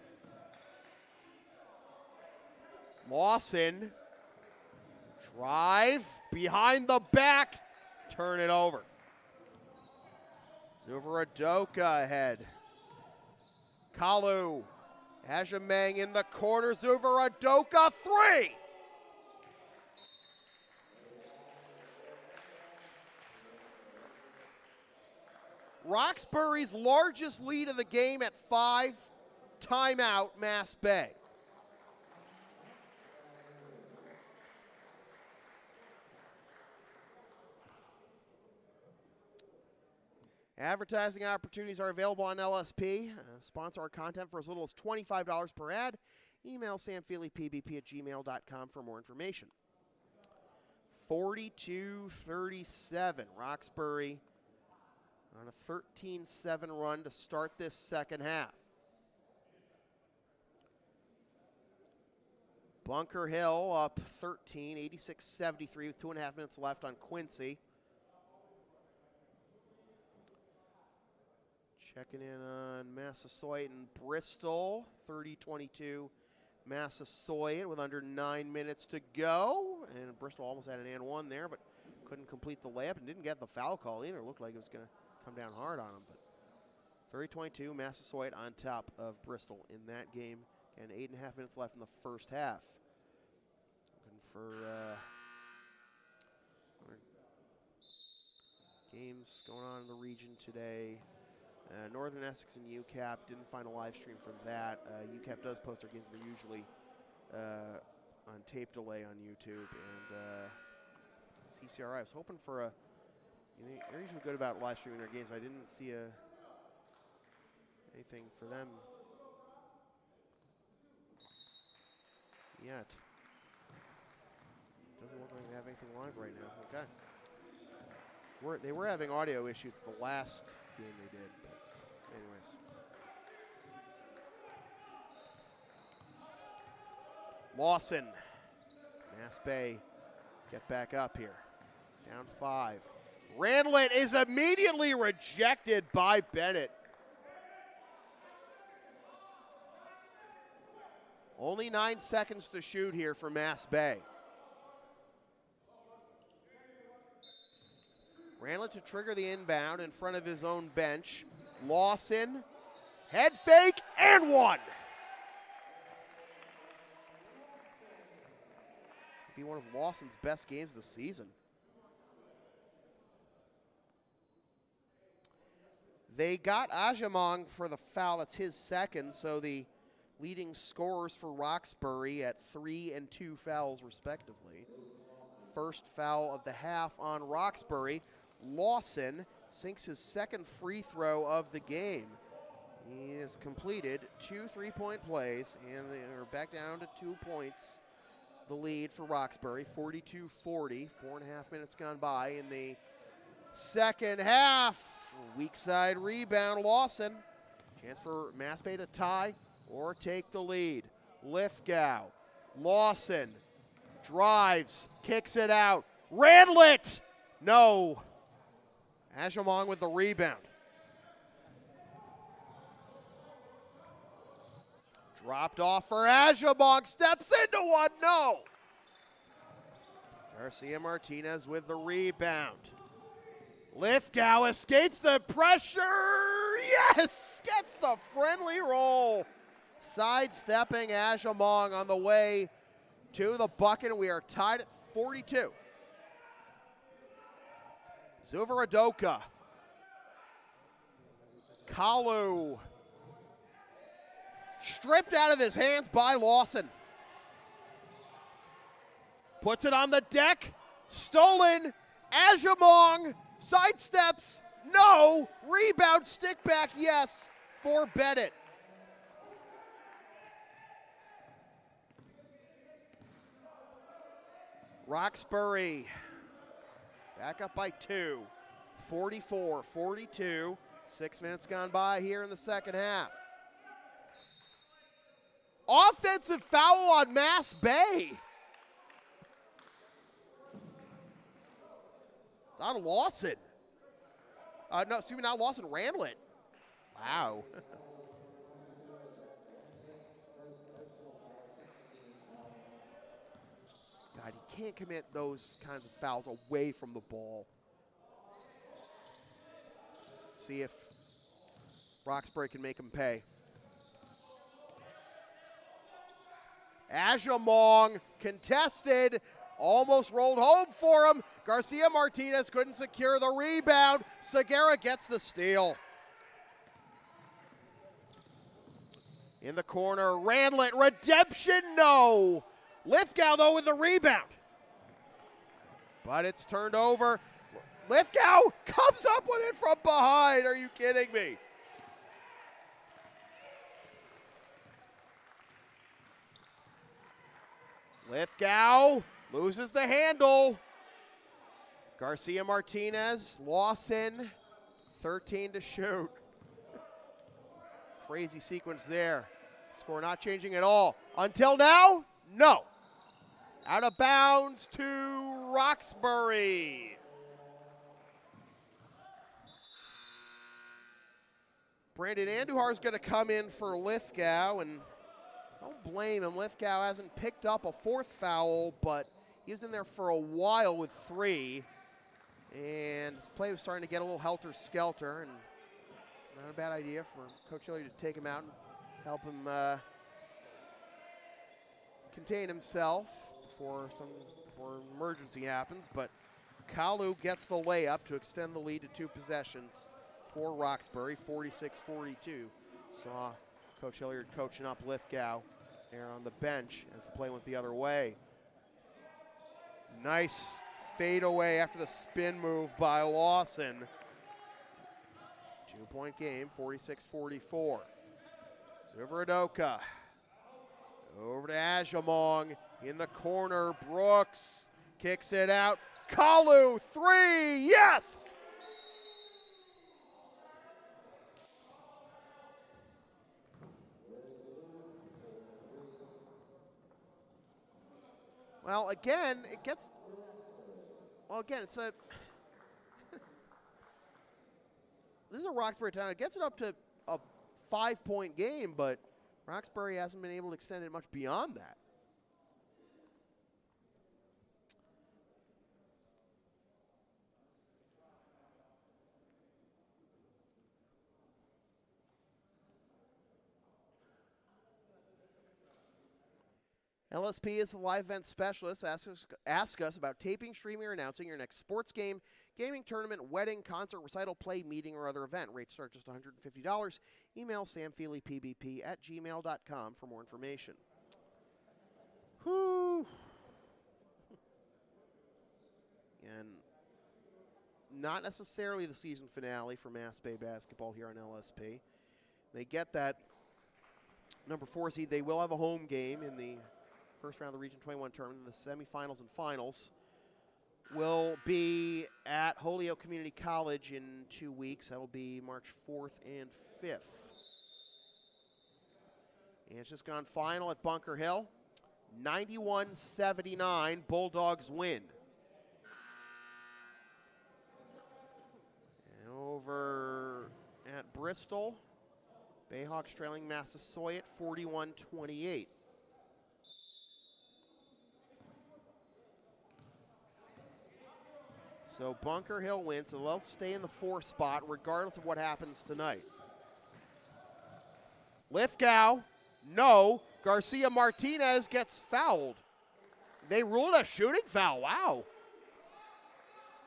Lawson, drive, behind the back, turn it over. Zuvaradoka ahead. Kalu, Ajamang in the corner, Zuvaradoka, 3! Roxbury's largest lead of the game at 5, timeout, Mass Bay. Advertising opportunities are available on LSP. Sponsor our content for as little as $25 per ad. Email samfeelypbp@gmail.com for more information. 42-37. Roxbury on a 13-7 run to start this second half. Bunker Hill up 13, 86-73 with 2.5 minutes left on Quincy. Checking in on Massasoit and Bristol, 30-22. Massasoit with under 9 minutes to go. And Bristol almost had an and one there, but couldn't complete the layup and didn't get the foul call either. It looked like it was going to come down hard on him. But 30-22, Massasoit on top of Bristol in that game. And 8.5 minutes left in the first half. Looking for games going on in the region today. Northern Essex and UCAP, didn't find a live stream from that. UCAP does post their games, they're usually on tape delay on YouTube. And CCRI, I was hoping for a, they're usually good about live streaming their games. I didn't see anything for them yet. Doesn't look like they have anything live right now. Okay. They were having audio issues the last game they did. Anyways. Lawson. Mass Bay get back up here. Down 5. Randlett is immediately rejected by Bennett. Only 9 seconds to shoot here for Mass Bay. Randlett to trigger the inbound in front of his own bench. Lawson, head fake, and one. Be one of Lawson's best games of the season. They got Ajamong for the foul. That's his second, so the leading scorers for Roxbury at 3 and 2 fouls respectively. First foul of the half on Roxbury. Lawson sinks his second free throw of the game. He has completed 2 3-point plays, and they are back down to 2 points. The lead for Roxbury, 42-40. 4.5 minutes gone by in the second half. Weak side rebound, Lawson. Chance for Mass Bay to tie or take the lead. Lithgow, Lawson drives, kicks it out. Randlett, no. Ajamong with the rebound. Dropped off for Ajamong, steps into one, no! Garcia Martinez with the rebound. Lithgow escapes the pressure, yes! Gets the friendly roll. Sidestepping Ajamong on the way to the bucket, and we are tied at 42. Zuvaradoka. Kalu. Stripped out of his hands by Lawson. Puts it on the deck. Stolen. Ajamong sidesteps. No. Rebound. Stick back. Yes. For Bennett. Roxbury. Back up by 2. 44-42. 6 minutes gone by here in the second half. Offensive foul on Mass Bay. It's on Lawson. No, excuse me, not Lawson, Randlet. Wow. God, he can't commit those kinds of fouls away from the ball. See if Roxbury can make him pay. Ajamong contested, almost rolled home for him. Garcia Martinez couldn't secure the rebound. Segura gets the steal. In the corner, Randlet, redemption, no. Lithgow, though, with the rebound. But it's turned over. Lithgow comes up with it from behind. Are you kidding me? Lithgow loses the handle. Garcia Martinez, Lawson, 13 to shoot. Crazy sequence there. Score not changing at all. Until now, no. Out of bounds to Roxbury. Brandon Andujar is going to come in for Lithgow, and don't blame him. Lithgow hasn't picked up a 4th foul, but he was in there for a while with 3. And his play was starting to get a little helter-skelter, and not a bad idea for Coach Hilliard to take him out and help him contain himself before an emergency happens. But Kalu gets the layup to extend the lead to 2 possessions for Roxbury, 46-42. Saw Coach Hilliard coaching up Lithgow there on the bench as the play went the other way. Nice fade away after the spin move by Lawson. 2-point game, 46-44. Zuvaradoka over to Ajamong in the corner. Brooks kicks it out. Kalu, 3, yes! Well, again, it's a this is a Roxbury town. It gets it up to a 5-point game, but Roxbury hasn't been able to extend it much beyond that. LSP is the live event specialist. Ask us about taping, streaming, or announcing your next sports game, gaming tournament, wedding, concert, recital, play, meeting, or other event. Rates start just $150. Email samfeelypbp@gmail.com for more information. Whew. And not necessarily the season finale for Mass Bay basketball here on LSP. They get that number 4 seed. They will have a home game in the first round of the Region 21 tournament. The semifinals and finals will be at Holyoke Community College in 2 weeks. That'll be March 4th and 5th. And it's just gone final at Bunker Hill. 91-79, Bulldogs win. And over at Bristol, Bayhawks trailing Massasoit 41-28. So Bunker Hill wins, so they'll stay in the 4 spot regardless of what happens tonight. Lithgow, no. Garcia Martinez gets fouled. They ruled a shooting foul, wow.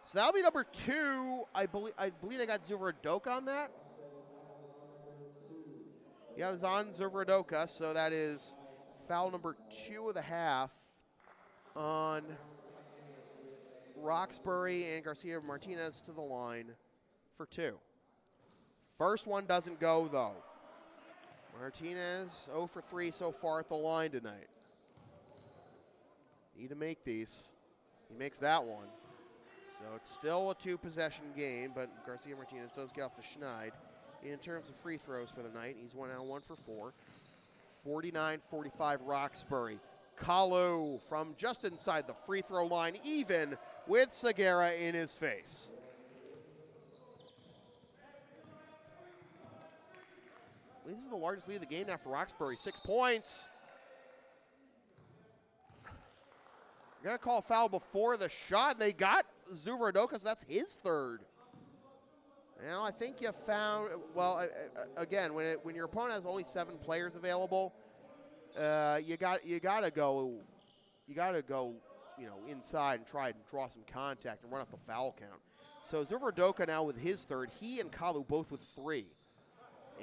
So that'll be number 2. I believe they got Zuvradoka on that. Yeah, it was on Zuvradoka, so that is foul number 2 of the half on Roxbury, and Garcia Martinez to the line for 2. First one doesn't go, though. Martinez 0 for 3 so far at the line tonight. Need to make these. He makes that one. So it's still a 2-possession game, but Garcia Martinez does get off the schneid. In terms of free throws for the night, he's 1 for 4. 49-45 Roxbury. Kalu from just inside the free throw line, even with Segura in his face. This is the largest lead of the game now for Roxbury, 6 points. You're going to call a foul before the shot. They got Zuvradoka, so that's his 3rd. Now I think you found, well, again, when your opponent has only 7 players available, you gotta go, inside and try and draw some contact and run up the foul count. So Zuvradoka now with his 3rd. He and Kalu both with 3.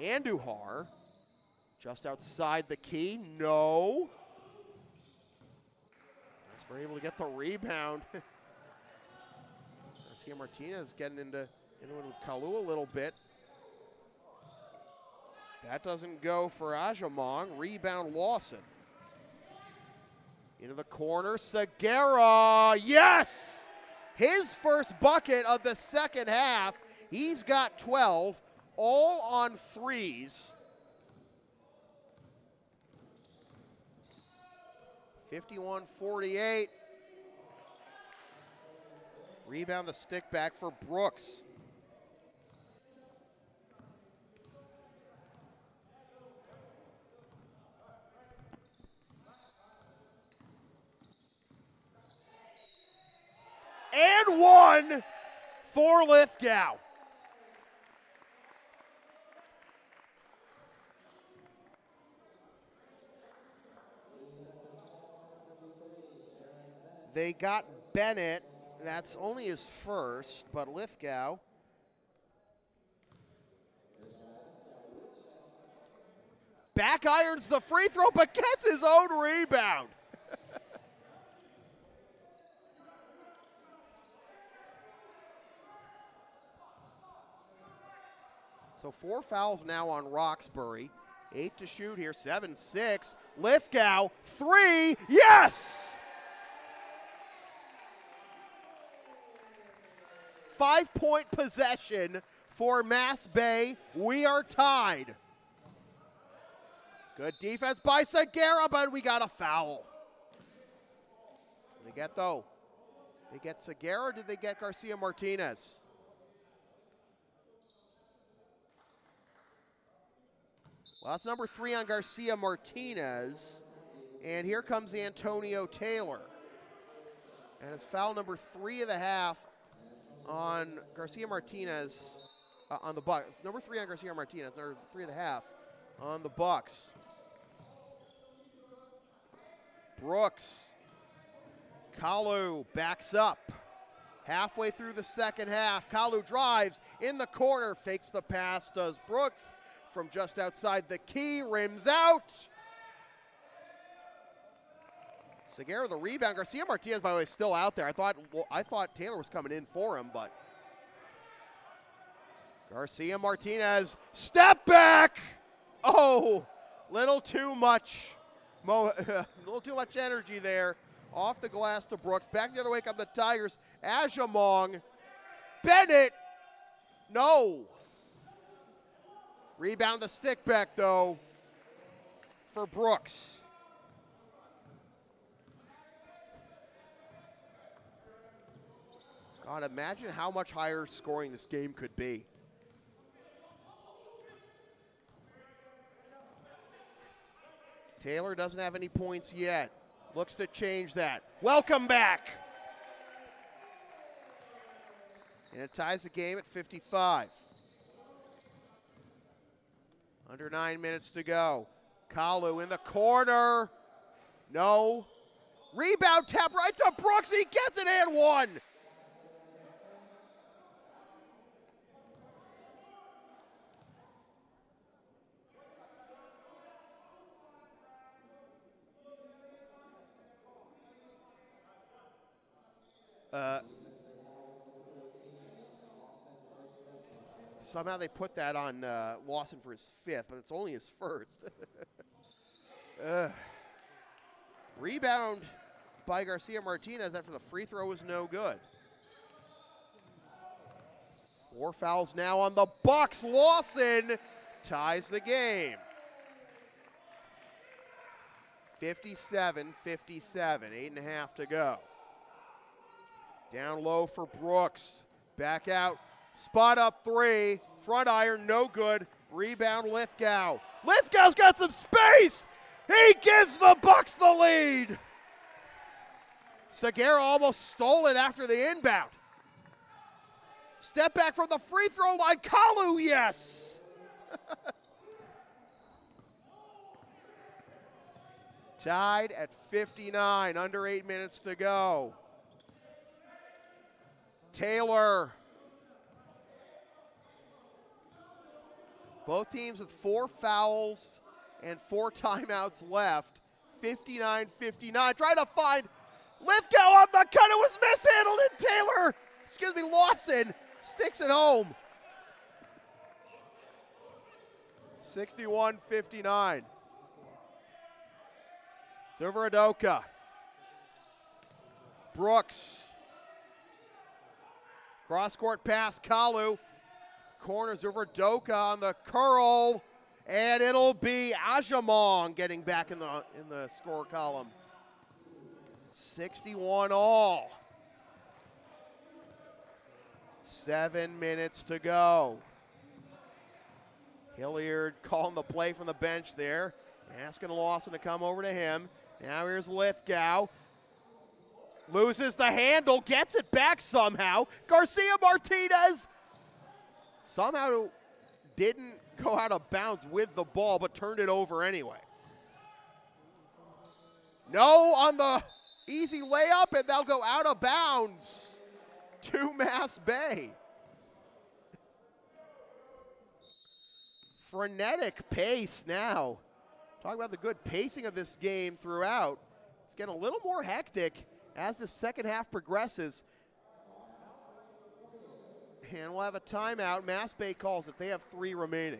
Andujar just outside the key. No. We're able to get the rebound. Garcia Martinez getting into it with Kalu a little bit. That doesn't go for Ajamong. Rebound Lawson. Into the corner, Segura, yes! His first bucket of the second half. He's got 12, all on 3s. 51-48. Rebound the stick back for Brooks. And 1 for Lithgow. They got Bennett. That's only his first, but Lithgow. Back irons the free throw, but gets his own rebound. So 4 fouls now on Roxbury. 8 to shoot here, 7-6. Lithgow, 3, yes! 5-point possession for Mass Bay. We are tied. Good defense by Segura, but we got a foul. They get Segura, or did they get Garcia Martinez? Well, that's number 3 on Garcia Martinez. And here comes Antonio Taylor. And it's foul number 3 of the half on Garcia Martinez on the Bucks. Number 3 on Garcia Martinez, or 3 of the half on the Bucks. Brooks. Kalu backs up. Halfway through the second half, Kalu drives in the corner, fakes the pass, does Brooks from just outside the key, rims out. Segura the rebound. Garcia Martinez, by the way, is still out there. I thought Taylor was coming in for him, but Garcia Martinez, step back. Oh, little too much energy there. Off the glass to Brooks. Back the other way come the Tigers. Ajamong. Bennett. No. Rebound the stick back, though, for Brooks. God, imagine how much higher scoring this game could be. Taylor doesn't have any points yet. Looks to change that. Welcome back. And it ties the game at 55. Under 9 minutes to go. Kalu in the corner. No. Rebound tap right to Brooks. He gets it and one. Somehow they put that on Lawson for his fifth, but it's only his first. Rebound by Garcia Martinez after the free throw was no good. 4 fouls now on the Bucks. Lawson ties the game. 57-57, 8.5 to go. Down low for Brooks. Back out. Spot up 3. Front iron, no good. Rebound, Lithgow. Lithgow's got some space. He gives the Bucks the lead. Segura almost stole it after the inbound. Step back from the free throw line. Kalu, yes. Tied at 59, under 8 minutes to go. Taylor. Both teams with 4 fouls and 4 timeouts left. 59-59. Trying to find Lithgow on the cut. It was mishandled, and Taylor, Lawson sticks it home. 61-59. Silver Udoka. Brooks. Cross-court pass, Kalu. Corners over Doka on the curl, and it'll be Ajamong getting back in the score column. 61 all. 7 minutes to go. Hilliard calling the play from the bench there, asking Lawson to come over to him. Now here's Lithgow. Loses the handle, gets it back somehow. Garcia Martinez somehow didn't go out of bounds with the ball, but turned it over anyway. No on the easy layup, and they'll go out of bounds to Mass Bay. Frenetic pace now. Talk about the good pacing of this game throughout. It's getting a little more hectic as the second half progresses. And we'll have a timeout. Mass Bay calls it. They have 3 remaining.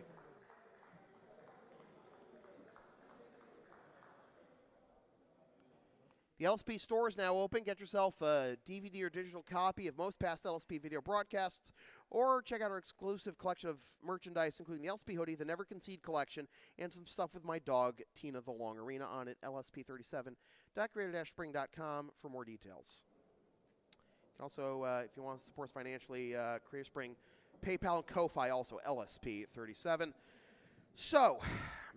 The LSP store is now open. Get yourself a DVD or digital copy of most past LSP video broadcasts, or check out our exclusive collection of merchandise, including the LSP hoodie, the Never Concede collection, and some stuff with my dog, Tina the Long Arena, on it, lsp37.creator-spring.com for more details. Also, if you want to support us financially, Creative Spring, PayPal, and Ko-Fi, also LSP37. So,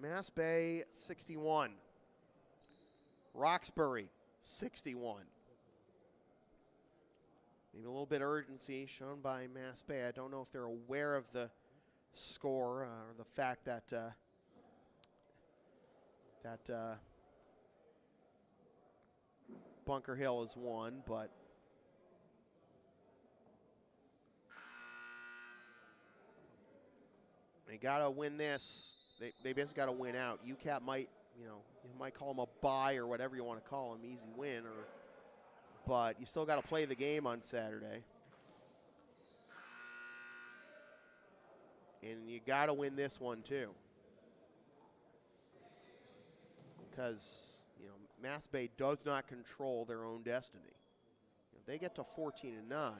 Mass Bay 61. Roxbury 61. Maybe a little bit of urgency shown by Mass Bay. I don't know if they're aware of the score or the fact that Bunker Hill has won, but they got to win this. They basically got to win out. UCAP might, you might call them a bye or whatever you want to call them, easy win, but you still got to play the game on Saturday. And you got to win this one too. Because, Mass Bay does not control their own destiny. If they get to 14-9,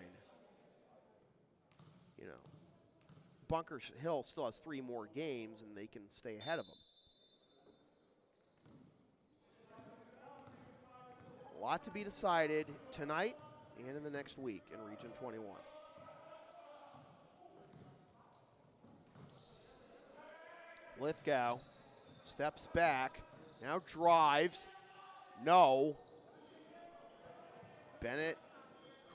Bunker Hill still has 3 more games and they can stay ahead of them. A lot to be decided tonight and in the next week in Region 21. Lithgow steps back, Now drives. No. Bennett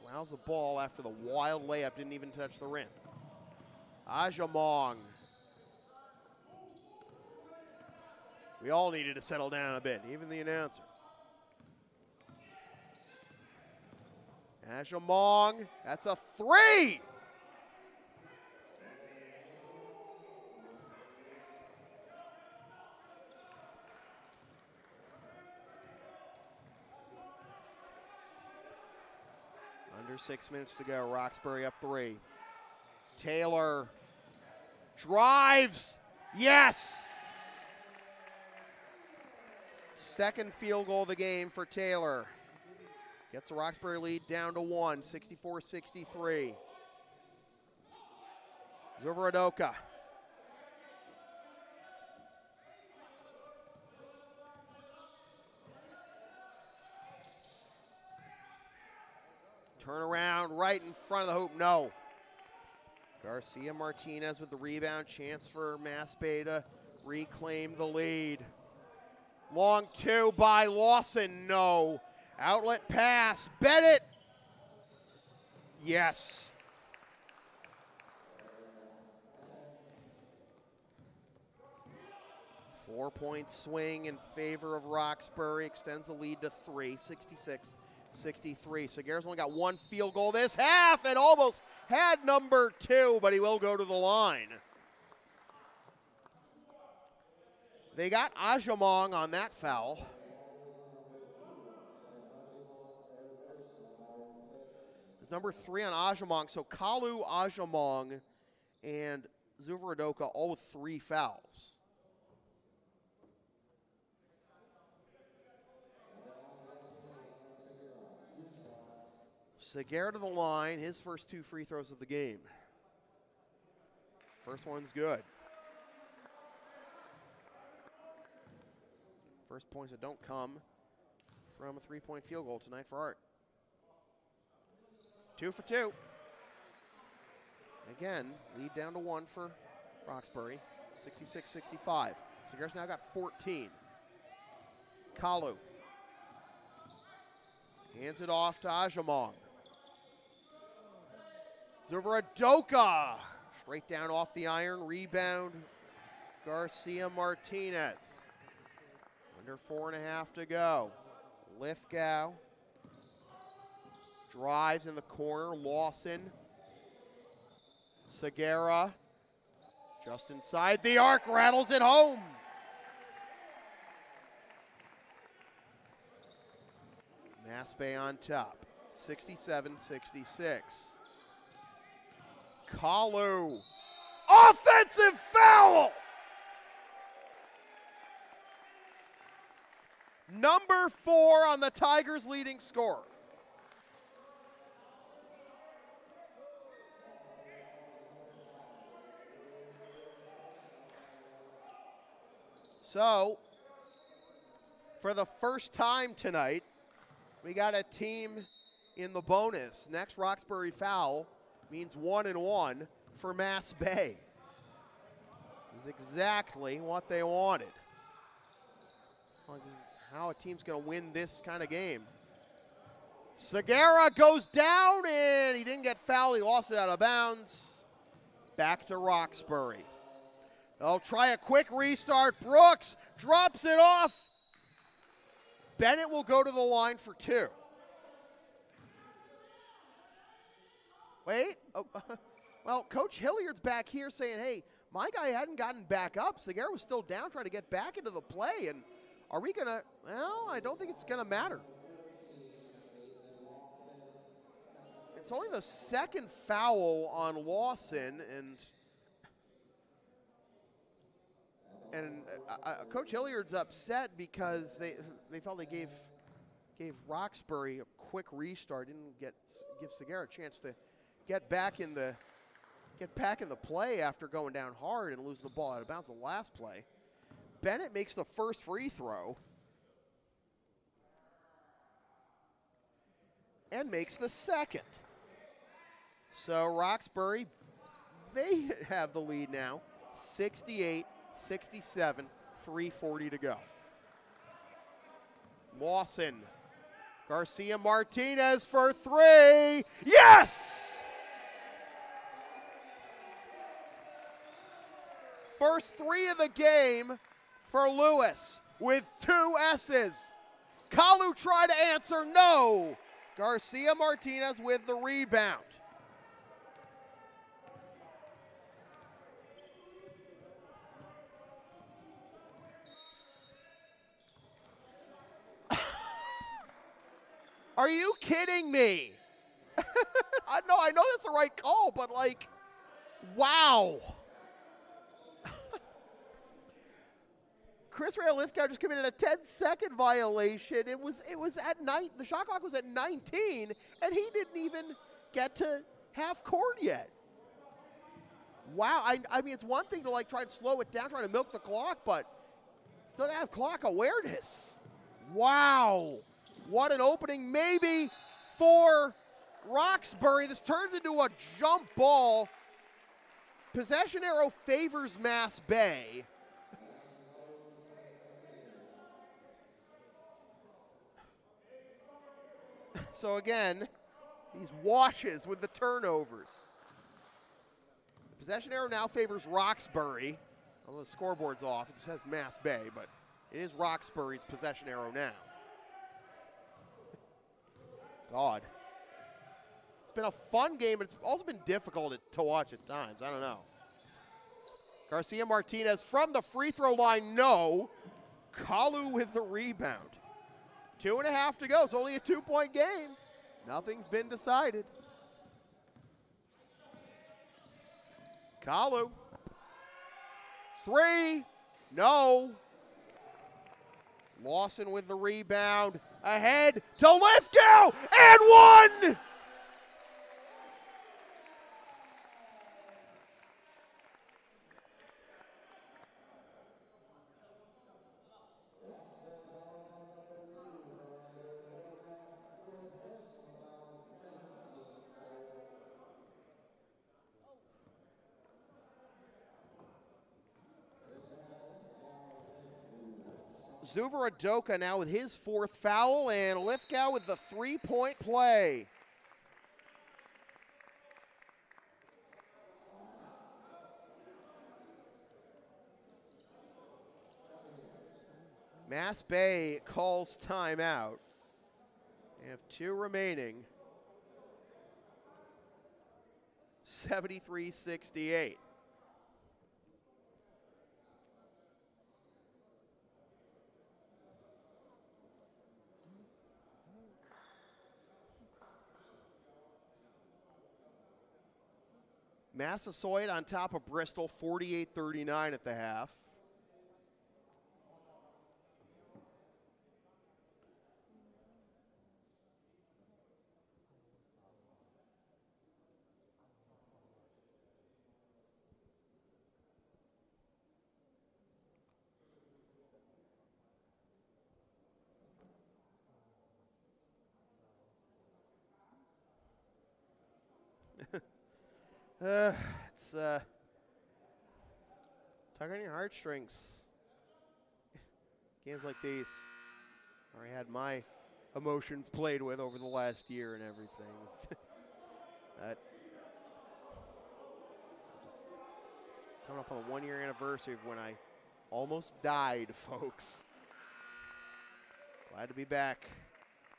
corrals the ball after the wild layup. Didn't even touch the rim. Ajamong. We all needed to settle down a bit, even the announcer. Ajamong, that's a three! Under 6 minutes to go, Roxbury up 3. Taylor drives, yes! Second field goal of the game for Taylor. Gets the Roxbury lead down to 1, 64-63. Zuvaradoka. Turn around right in front of the hoop, no. Garcia Martinez with the rebound, chance for Mass Bay to reclaim the lead. Long two by Lawson, no. Outlet pass, Bennett. Yes. Four-point swing in favor of Roxbury, extends the lead to 3, 66-63. Seguera's only got one field goal this half and almost had number 2, but he will go to the line. They got Ajamong on that foul. It's number 3 on Ajamong, so Kalu, Ajamong, and Zuvaradoka all with 3 fouls. Seguera to the line, his first 2 free throws of the game. First one's good. First points that don't come from a 3-point field goal tonight for Art. 2 for 2. Again, lead down to 1 for Roxbury, 66-65. Seguera's now got 14. Kalu hands it off to Ajamong. Zuvaradoka straight down off the iron, rebound Garcia Martinez. Under 4.5 to go. Lithgow drives in the corner. Lawson. Seguera just inside the arc, rattles it home. Mass Bay on top, 67-66. Kalu, offensive foul! Number 4 on the Tigers' leading scorer. So, for the first time tonight, we got a team in the bonus. Next Roxbury foul means 1-1 for Mass Bay. This is exactly what they wanted. Well, this is how a team's going to win this kind of game. Seguera goes down, and he didn't get fouled. He lost it out of bounds. Back to Roxbury. They'll try a quick restart. Brooks drops it off. Bennett will go to the line for 2. Wait. Oh, well, Coach Hilliard's back here saying, hey, my guy hadn't gotten back up. Seguera was still down trying to get back into the play. And are we going to, well, I don't think it's going to matter. It's only the second foul on Lawson, and Coach Hilliard's upset because they felt they gave Roxbury a quick restart, didn't give Seguera a chance to get back in the play after going down hard and losing the ball out of bounds the last play. Bennett makes the first free throw and makes the second. So Roxbury, they have the lead now, 68-67, 3:40 to go. Lawson. Garcia Martinez for three. Yes! First three of the game for Lewis with two S's. Kalu tried to answer, no. Garcia Martinez with the rebound. Are you kidding me? I know that's the right call, but like, wow. Chris Lithgow just committed a 10-second violation. It was at night. The shot clock was at 19, and he didn't even get to half court yet. Wow. I mean, it's one thing to like try to slow it down, trying to milk the clock, but still have clock awareness. Wow. What an opening, maybe for Roxbury. This turns into a jump ball. Possession arrow favors Mass Bay. So again, these washes with the turnovers. The possession arrow now favors Roxbury. Although the scoreboard's off, it just has Mass Bay, but it is Roxbury's possession arrow now. God. It's been a fun game, but it's also been difficult to watch at times. I don't know. Garcia Martinez from the free throw line, no. Kalu with the rebound. 2.5 to go. It's only a 2-point game. Nothing's been decided. Kalu. Three. No. Lawson with the rebound. Ahead to Lithgow. And one! Zuver Adoka now with his fourth foul, and Lithgow with the three-point play. Mass Bay calls timeout. They have 2 remaining. 73-68. Massasoit on top of Bristol, 48-39 at the half. It's tug on your heartstrings. Games like these, I had my emotions played with over the last year and everything. Just coming up on the 1-year anniversary of when I almost died, folks. Glad to be back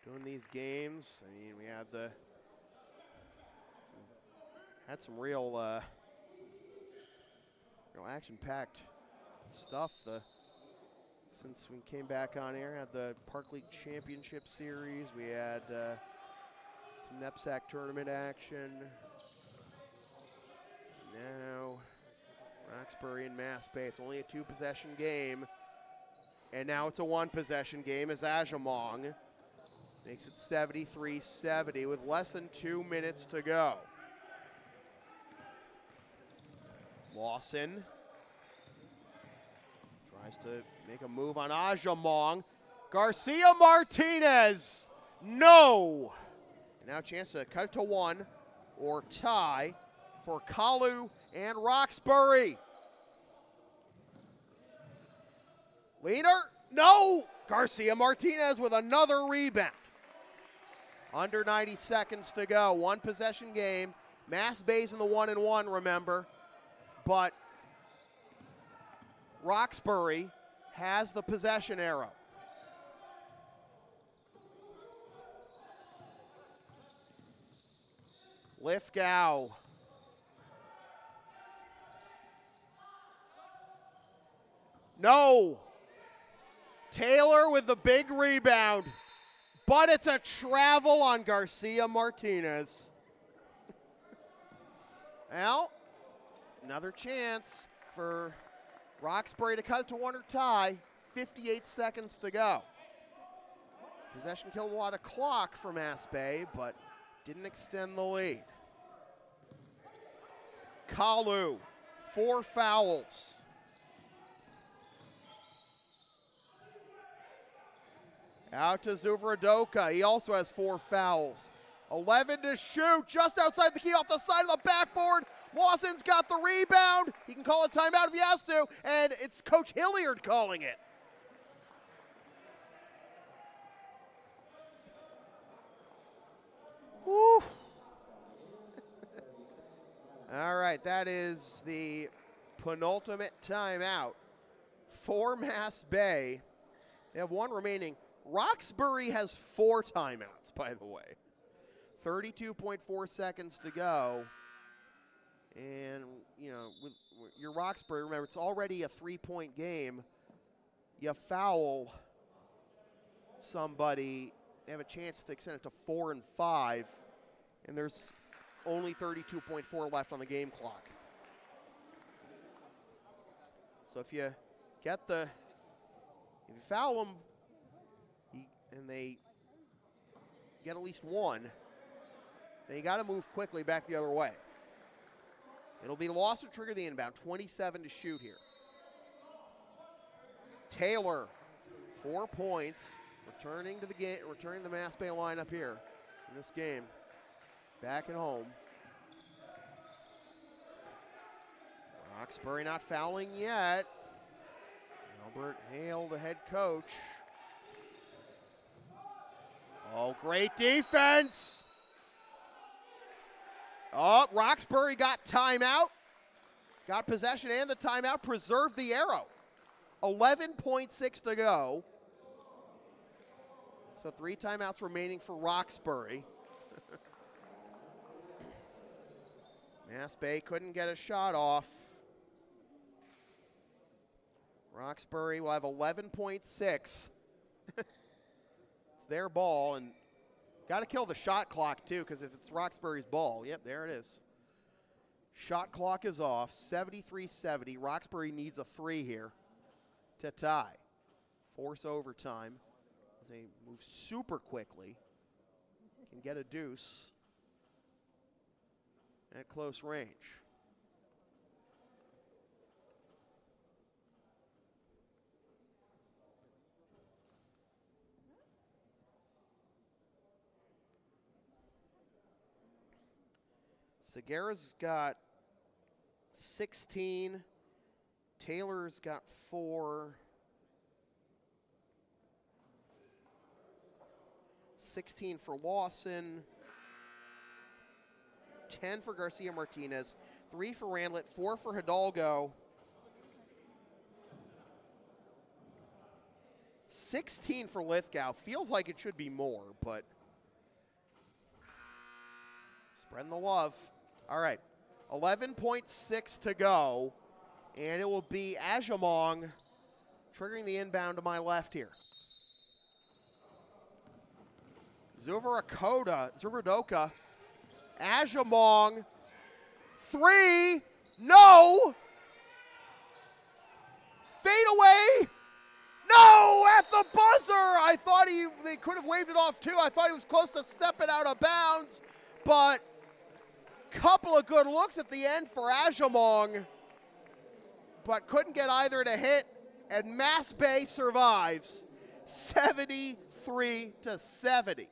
doing these games. I mean, we had some real action-packed stuff since we came back on air. Had the Park League Championship Series. We had some NEPSAC tournament action. Now Roxbury and Mass Bay. It's only a 2-possession game. And now it's a 1-possession game as Ajamong makes it 73-70 with less than 2 minutes to go. Lawson tries to make a move on Ajamong. Garcia Martinez, no! And now a chance to cut it to 1 or tie for Kalu and Roxbury. Leaner, no! Garcia Martinez with another rebound. Under 90 seconds to go. One possession game. Mass Bay's in the 1-1, remember. But Roxbury has the possession arrow. Lithgow. No. Taylor with the big rebound. But it's a travel on Garcia Martinez. Well, another chance for Roxbury to cut it to one or tie. 58 seconds to go. Possession killed a lot of clock for Mass Bay, but didn't extend the lead. Kalu, 4 fouls. Out to Zuvradoka. He also has 4 fouls. 11 to shoot, just outside the key, off the side of the backboard. Lawson's got the rebound. He can call a timeout if he has to, and it's Coach Hilliard calling it. Woo. All right, that is the penultimate timeout for Mass Bay. They have 1 remaining. Roxbury has 4 timeouts, by the way. 32.4 seconds to go. And, you know, with your Roxbury, remember, it's already a 3-point game. You foul somebody, they have a chance to extend it to 4 and 5, and there's only 32.4 left on the game clock. So if you foul them, and they get at least 1, then you got to move quickly back the other way. It'll be loss to trigger the inbound. 27 to shoot here. Taylor, 4 points, returning to the game, returning to the Mass Bay lineup here in this game. Back at home. Roxbury not fouling yet. Albert Hale, the head coach. Oh, great defense. Oh, Roxbury got timeout. Got possession and the timeout. Preserved the arrow. 11.6 to go. So 3 timeouts remaining for Roxbury. Mass Bay couldn't get a shot off. Roxbury will have 11.6. It's their ball, and got to kill the shot clock too, because if it's Roxbury's ball, yep, there it is. Shot clock is off, 73-70. Roxbury needs a 3 here to tie. Force overtime as they move super quickly. Can get a deuce at close range. Segura's got 16. Taylor's got 4. 16 for Lawson. 10 for Garcia Martinez. 3 for Randlett. 4 for Hidalgo. 16 for Lithgow. Feels like it should be more, but spreading the love. All right, 11.6 to go, and it will be Ajamong triggering the inbound to my left here. Zuvradoka, Ajamong, 3, no! Fade away, no, at the buzzer! I thought they could have waved it off too. I thought he was close to stepping out of bounds, but couple of good looks at the end for Ajamong, but couldn't get either to hit, and Mass Bay survives 73-70.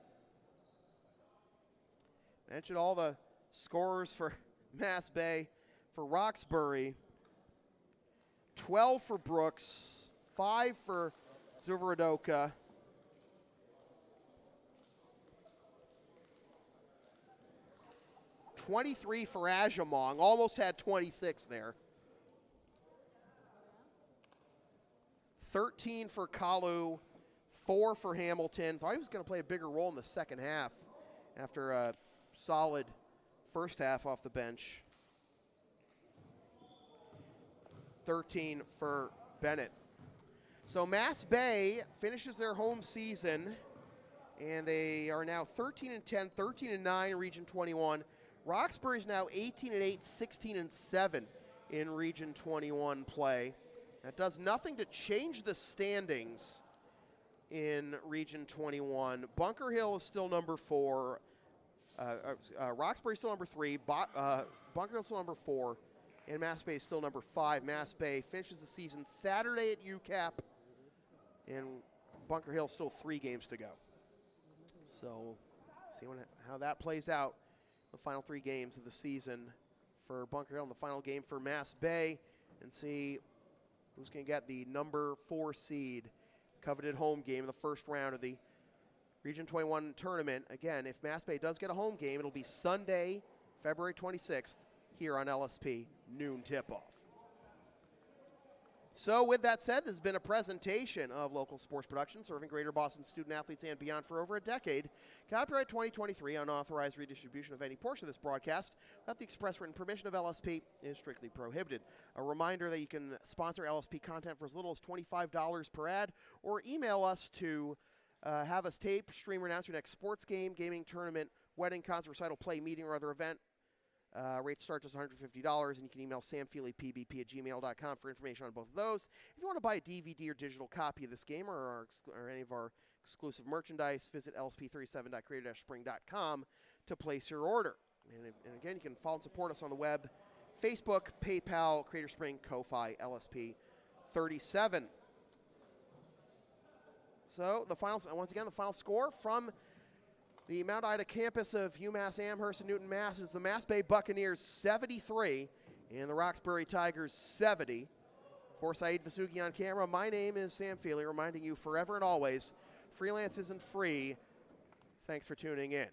Mentioned all the scorers for Mass Bay. For Roxbury, 12 for Brooks, 5 for Zuvaradoka. .23 for Ajamong, almost had 26 there. 13 for Kalu, 4 for Hamilton. Thought he was going to play a bigger role in the second half after a solid first half off the bench. 13 for Bennett. So Mass Bay finishes their home season, and they are now 13-10, 13-9 Region 21. Roxbury is now 18-8, 16-7 in Region 21 play. That does nothing to change the standings in Region 21. Bunker Hill is still number 4. Roxbury is still number 3. Bunker Hill is still number 4. And Mass Bay is still number 5. Mass Bay finishes the season Saturday at UCAP. And Bunker Hill still 3 games to go. So see how that plays out. The final 3 games of the season for Bunker Hill and the final game for Mass Bay, and see who's going to get the number 4 seed, coveted home game in the first round of the Region 21 tournament. Again, if Mass Bay does get a home game, it'll be Sunday, February 26th, here on LSP, noon tip-off. So with that said, this has been a presentation of local sports production serving Greater Boston student-athletes and beyond for over a decade. Copyright 2023, unauthorized redistribution of any portion of this broadcast without the express written permission of LSP is strictly prohibited. A reminder that you can sponsor LSP content for as little as $25 per ad, or email us to have us tape, stream, or announce your next sports game, gaming tournament, wedding, concert, recital, play, meeting, or other event. Rates start just $150, and you can email samfeelypbp@gmail.com for information on both of those. If you want to buy a DVD or digital copy of this game or any of our exclusive merchandise, visit lsp37.creator-spring.com to place your order. And again, you can follow and support us on the web, Facebook, PayPal, Creator Spring, Ko-Fi, LSP37. So once again, the final score from the Mount Ida campus of UMass Amherst and Newton, Mass. is the Mass Bay Buccaneers 73 and the Roxbury Tigers 70. For Saeed Vasugi on camera, my name is Sam Feely, reminding you forever and always, freelance isn't free. Thanks for tuning in.